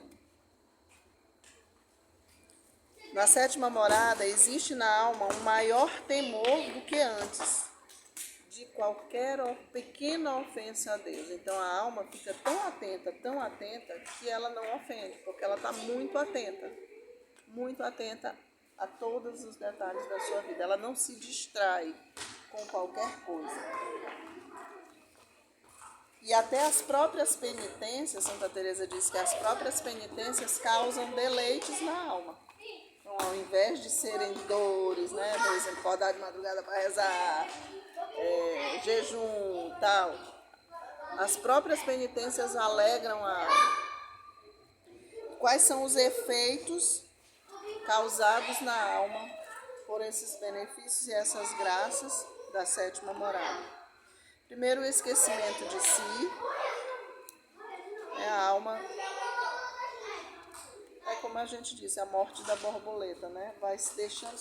Na sétima morada, existe na alma um maior temor do que antes de qualquer pequena ofensa a Deus. Então a alma fica tão atenta, que ela não ofende, porque ela está muito atenta a todos os detalhes da sua vida. Ela não se distrai com qualquer coisa. E até as próprias penitências, Santa Teresa diz que as próprias penitências causam deleites na alma. Então, ao invés de serem dores, né, por exemplo, acordar de madrugada para rezar, jejum, tal, as próprias penitências alegram a alma. Quais são os efeitos causados na alma por esses benefícios e essas graças da sétima morada? Primeiro, o esquecimento de si. A alma, como a gente disse, a morte da borboleta, né? Vai se deixando,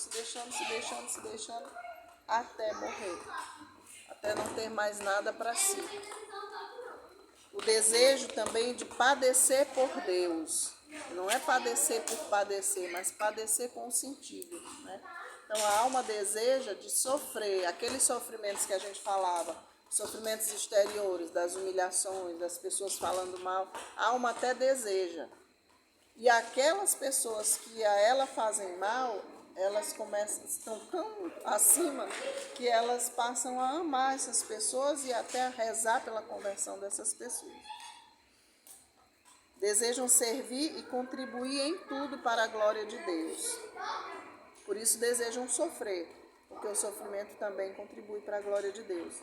até morrer. Até não ter mais nada para si. O desejo também de padecer por Deus. Não é padecer por padecer, mas padecer com sentido, né? Então a alma deseja de sofrer aqueles sofrimentos que a gente falava, sofrimentos exteriores, das humilhações, das pessoas falando mal. A alma até deseja. E aquelas pessoas que a ela fazem mal, elas estão tão acima que elas passam a amar essas pessoas e até a rezar pela conversão dessas pessoas. Desejam servir e contribuir em tudo para a glória de Deus. Por isso desejam sofrer, porque o sofrimento também contribui para a glória de Deus.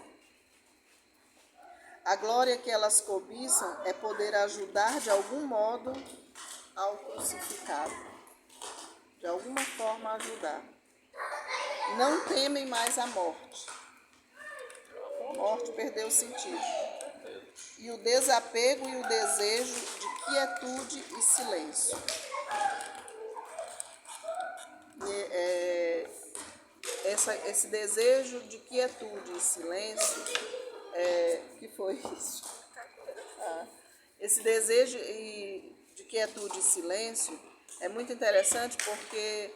A glória que elas cobiçam é poder ajudar de algum modo ao crucificado. De alguma forma ajudar. Não temem mais a morte. A morte perdeu o sentido. E o desapego e o desejo de quietude e silêncio. Esse desejo de quietude e silêncio, que foi isso? Esse desejo de quietude e silêncio é muito interessante porque,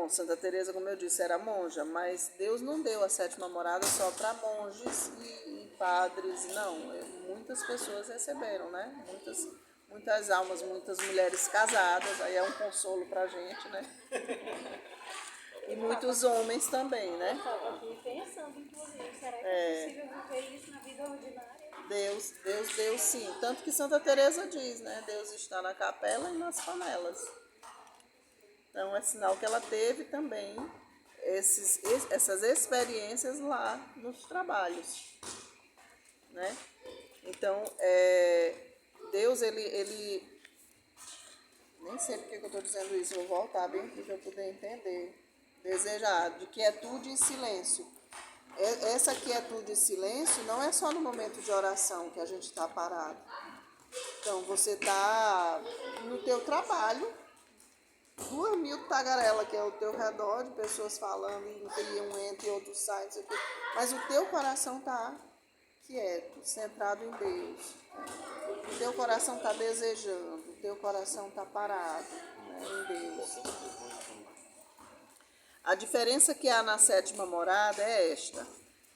Santa Teresa, como eu disse, era monja, mas Deus não deu a sétima morada só para monges e padres, não. Muitas pessoas receberam, né? Muitas almas, muitas mulheres casadas, aí é um consolo para a gente, né? E muitos homens também, né? Eu estava aqui pensando, inclusive, será que é possível viver isso na vida ordinária? Deus deu sim. Tanto que Santa Teresa diz, né? Deus está na capela e nas panelas. Então é sinal que ela teve também essas experiências lá nos trabalhos, né? Então, Deus, ele nem sei porque que eu estou dizendo isso, vou voltar bem aqui para eu poder entender. Desejar de quietude e silêncio. Essa quietude e silêncio não é só no momento de oração que a gente está parado. Então, você está no teu trabalho, 2.000 tagarelas que é ao teu redor, de pessoas falando, e um entra e outro sai, não sei o quê. Mas o teu coração está quieto, centrado em Deus. O teu coração está desejando, o teu coração está parado, né, em Deus. A diferença que há na sétima morada é esta: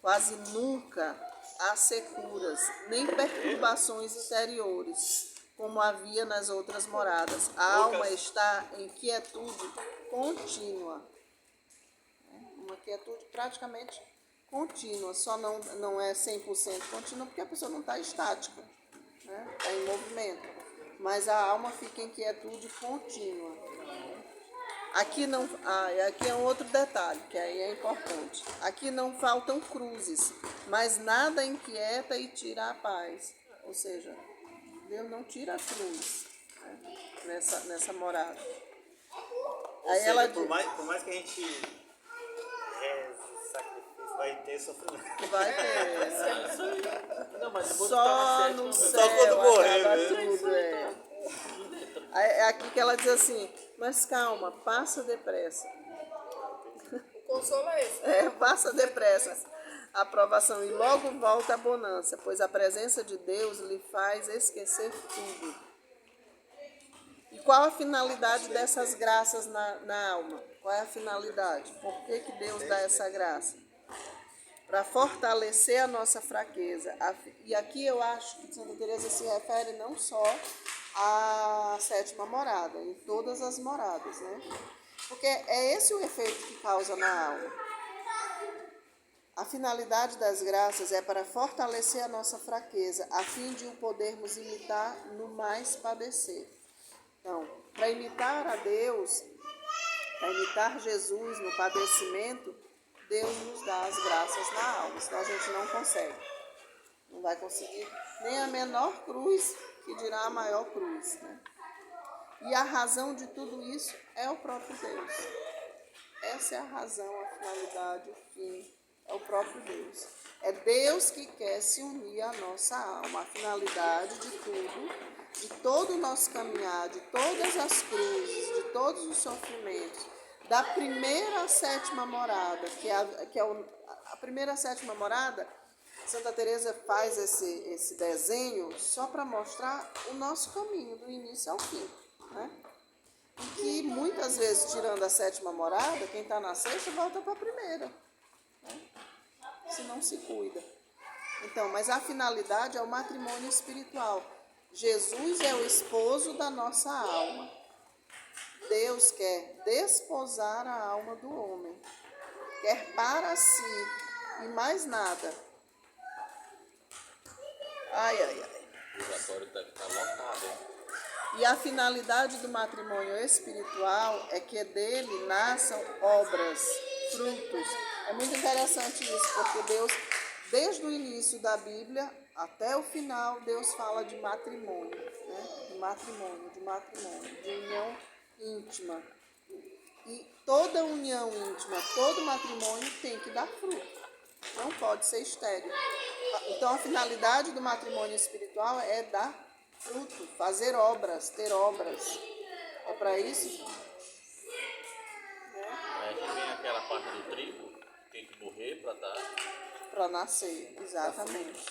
quase nunca há securas, nem perturbações interiores, como havia nas outras moradas. A alma está em quietude contínua. Uma quietude praticamente contínua, só não é 100% contínua porque a pessoa não está estática, né? Está em movimento. Mas a alma fica em quietude contínua. Aqui é um outro detalhe, que aí é importante. Aqui não faltam cruzes, mas nada inquieta e tira a paz. Ou seja, Deus não tira a cruz, né, nessa morada. Ou seja, por mais que a gente reze, sacrifício, vai ter sofrimento. Vai ter. Não, mas depois Só que tá na no sétima, céu quando morrer, acaba né? tudo, É aqui que ela diz assim, mas calma, passa depressa. O consolo é esse. Passa depressa a aprovação e logo volta a bonança, pois a presença de Deus lhe faz esquecer tudo. E qual a finalidade dessas graças na alma? Qual é a finalidade? Por que Deus dá essa graça? Para fortalecer a nossa fraqueza. E aqui eu acho que Santa Teresa se refere não só à sétima morada, em todas as moradas, né? Porque é esse o efeito que causa na alma. A finalidade das graças é para fortalecer a nossa fraqueza, a fim de o podermos imitar no mais padecer. Então, para imitar a Deus, para imitar Jesus no padecimento, Deus nos dá as graças na alma, senão a gente não consegue. Não vai conseguir nem a menor cruz, que dirá a maior cruz, né? E a razão de tudo isso é o próprio Deus. Essa é a razão, a finalidade, o fim, é o próprio Deus. É Deus que quer se unir à nossa alma. A finalidade de tudo, de todo o nosso caminhar, de todas as cruzes, de todos os sofrimentos, da primeira à sétima morada, que é a primeira à sétima morada. Santa Teresa faz esse desenho só para mostrar o nosso caminho, do início ao fim, né? E que muitas vezes, tirando a sétima morada, quem está na sexta volta para a primeira, né? Se não se cuida. Então, mas a finalidade é o matrimônio espiritual. Jesus é o esposo da nossa alma. Deus quer desposar a alma do homem. Quer para si e mais nada. Ai. o purgatório deve estar lotado, hein? E a finalidade do matrimônio espiritual é que dele nasçam obras, frutos. É muito interessante isso, porque Deus, desde o início da Bíblia até o final, Deus fala de matrimônio, né? De união íntima. E toda união íntima, todo matrimônio tem que dar fruto. Não pode ser estéril. Então a finalidade do matrimônio espiritual é dar fruto, fazer obras, ter obras. É para isso. Aí que vem aquela parte do trigo, tem que morrer para dar. Para nascer, exatamente.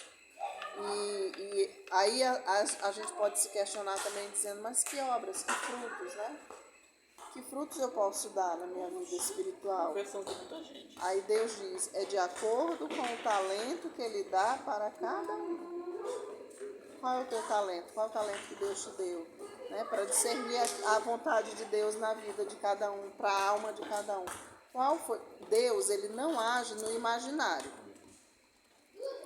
E aí a gente pode se questionar também dizendo, mas que obras, que frutos, né? Que frutos eu posso dar na minha vida espiritual? Conversão de muita gente. Aí Deus diz, é de acordo com o talento que Ele dá para cada um. Qual é o teu talento? Qual é o talento que Deus te deu? Né? Para discernir a vontade de Deus na vida de cada um, para a alma de cada um. Qual foi? Deus, Ele não age no imaginário.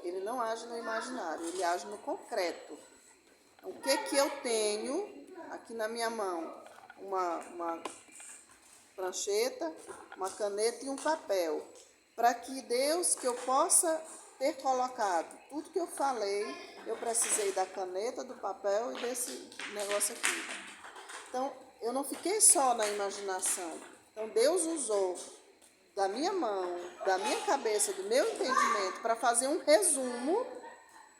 Ele não age no imaginário, Ele age no concreto. O que eu tenho aqui na minha mão? prancheta, uma caneta e um papel, para que Deus, que eu possa ter colocado tudo que eu falei, eu precisei da caneta, do papel e desse negócio aqui. Então, eu não fiquei só na imaginação. Então, Deus usou da minha mão, da minha cabeça, do meu entendimento, para fazer um resumo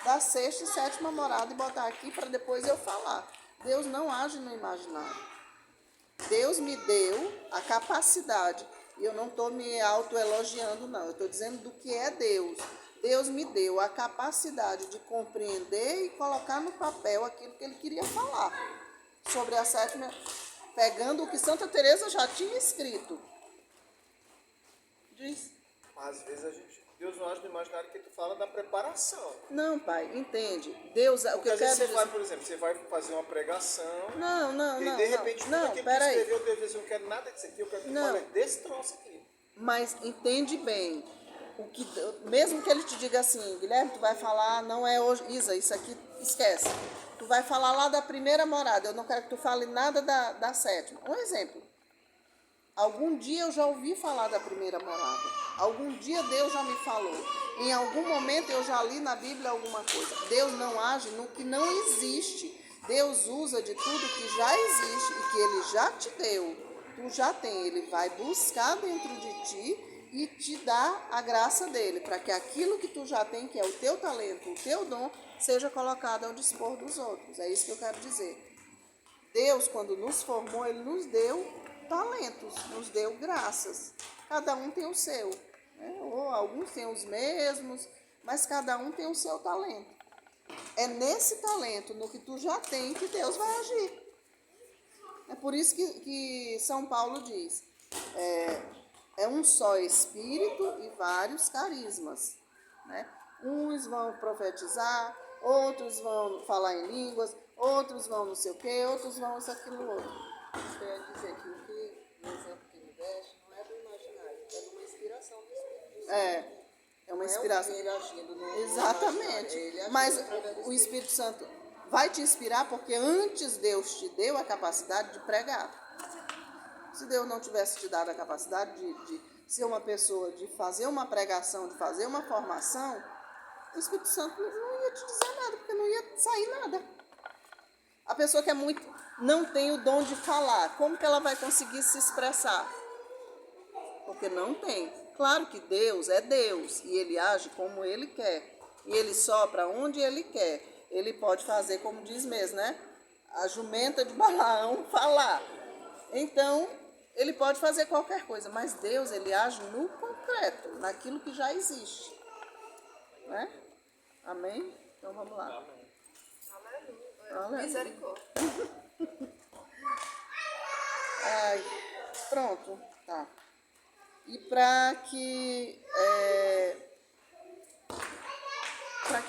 da 6ª e 7ª morada e botar aqui para depois eu falar. Deus não age no imaginário. Deus me deu a capacidade, e eu não estou me autoelogiando, não, eu estou dizendo do que é Deus. Deus me deu a capacidade de compreender e colocar no papel aquilo que Ele queria falar sobre a 7ª, pegando o que Santa Teresa já tinha escrito. Diz. Às vezes Deus não age no imaginário que tu fala da preparação. Não, pai, entende? Deus, o que Porque eu às quero vezes você dizer... vai, por exemplo, você vai fazer uma pregação. E de repente tudo aquilo que tu peraí. escreveu, Deus diz, eu não quero nada disso aqui, eu quero que tu fale desse troço aqui. Mas entende bem, mesmo que ele te diga assim, Guilherme, tu vai falar, não é hoje, Isa, isso aqui esquece. Tu vai falar lá da 1ª morada, eu não quero que tu fale nada da 7ª. Um exemplo. Algum dia eu já ouvi falar da 1ª morada. Algum dia Deus já me falou. Em algum momento eu já li na Bíblia alguma coisa. Deus não age no que não existe. Deus usa de tudo que já existe e que Ele já te deu. Tu já tem. Ele vai buscar dentro de ti e te dar a graça dele, para que aquilo que tu já tem, que é o teu talento, o teu dom, seja colocado ao dispor dos outros. É isso que eu quero dizer. Deus, quando nos formou, Ele nos deu talentos, nos deu graças. Cada um tem o seu, né? Ou alguns têm os mesmos, mas cada um tem o seu talento. É nesse talento, no que tu já tem, que Deus vai agir. É por isso que São Paulo diz, é um só Espírito e vários carismas, né? Uns vão profetizar, outros vão falar em línguas, outros vão não sei o quê, outros vão isso, aquilo, outro. Quer dizer que o exemplo que ele deste não é do imaginário, é de uma inspiração do Espírito Santo. É uma inspiração. Não é ele agindo no Exatamente. ele Mas agindo o Espírito Santo vai te inspirar porque antes Deus te deu a capacidade de pregar. Se Deus não tivesse te dado a capacidade de ser uma pessoa, de fazer uma pregação, de fazer uma formação, o Espírito Santo não ia te dizer nada, porque não ia sair nada. A pessoa que não tem o dom de falar, como que ela vai conseguir se expressar? Porque não tem. Claro que Deus é Deus e Ele age como Ele quer. E Ele sopra onde Ele quer. Ele pode fazer, como diz mesmo, né? A jumenta de Balaão falar. Então, Ele pode fazer qualquer coisa, mas Deus, Ele age no concreto, naquilo que já existe. Né? Amém? Então vamos lá. Amém. Misericórdia. Ai, pronto, tá. E para que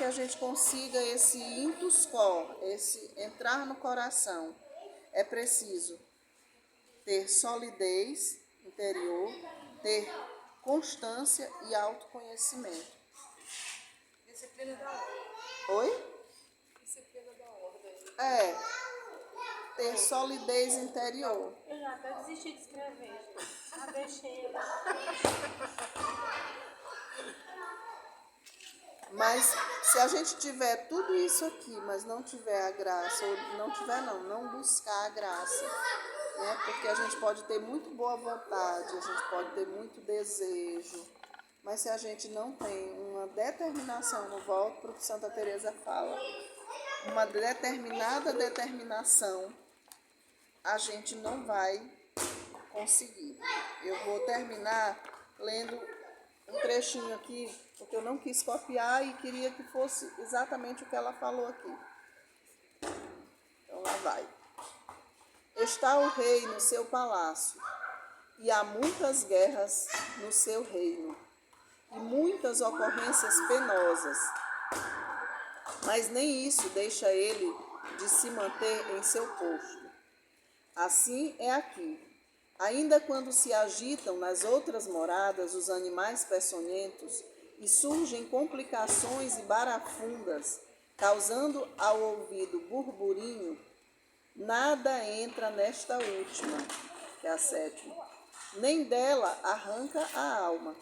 a gente consiga esse intus cor, esse entrar no coração, é preciso ter solidez interior, ter constância e autoconhecimento. Disciplina da ordem. Oi? Disciplina da ordem. Ter solidez interior. Eu já até desisti de escrever. Já deixei. Mas se a gente tiver tudo isso aqui, mas não tiver a graça, ou não buscar a graça, né? Porque a gente pode ter muito boa vontade, a gente pode ter muito desejo, mas se a gente não tem uma determinação, no volto para o que Santa Teresa fala, uma determinada determinação, a gente não vai conseguir. Eu vou terminar lendo um trechinho aqui, porque eu não quis copiar e queria que fosse exatamente o que ela falou aqui. Então lá vai. Está o rei no seu palácio, e há muitas guerras no seu reino, e muitas ocorrências penosas, mas nem isso deixa ele de se manter em seu posto. Assim é aqui. Ainda quando se agitam nas outras moradas os animais peçonhentos e surgem complicações e barafundas, causando ao ouvido burburinho, nada entra nesta última, que é a 7ª, nem dela arranca a alma.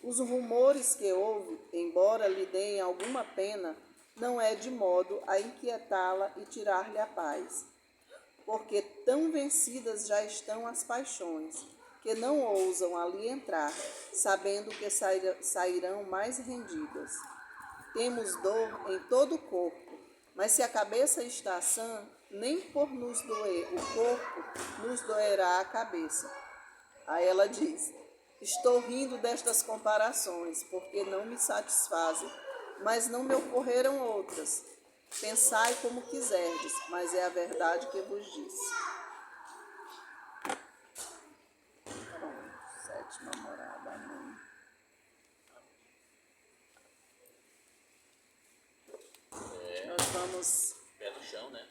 Os rumores que ouve, embora lhe deem alguma pena, não é de modo a inquietá-la e tirar-lhe a paz, porque tão vencidas já estão as paixões, que não ousam ali entrar, sabendo que sairão mais rendidas. Temos dor em todo o corpo, mas se a cabeça está sã, nem por nos doer o corpo, nos doerá a cabeça. Aí ela diz: estou rindo destas comparações, porque não me satisfazem, mas não me ocorreram outras. Pensai como quiserdes, mas é a verdade que vos disse. Pronto, sétima morada, amém. Nós vamos... Pé no chão, né?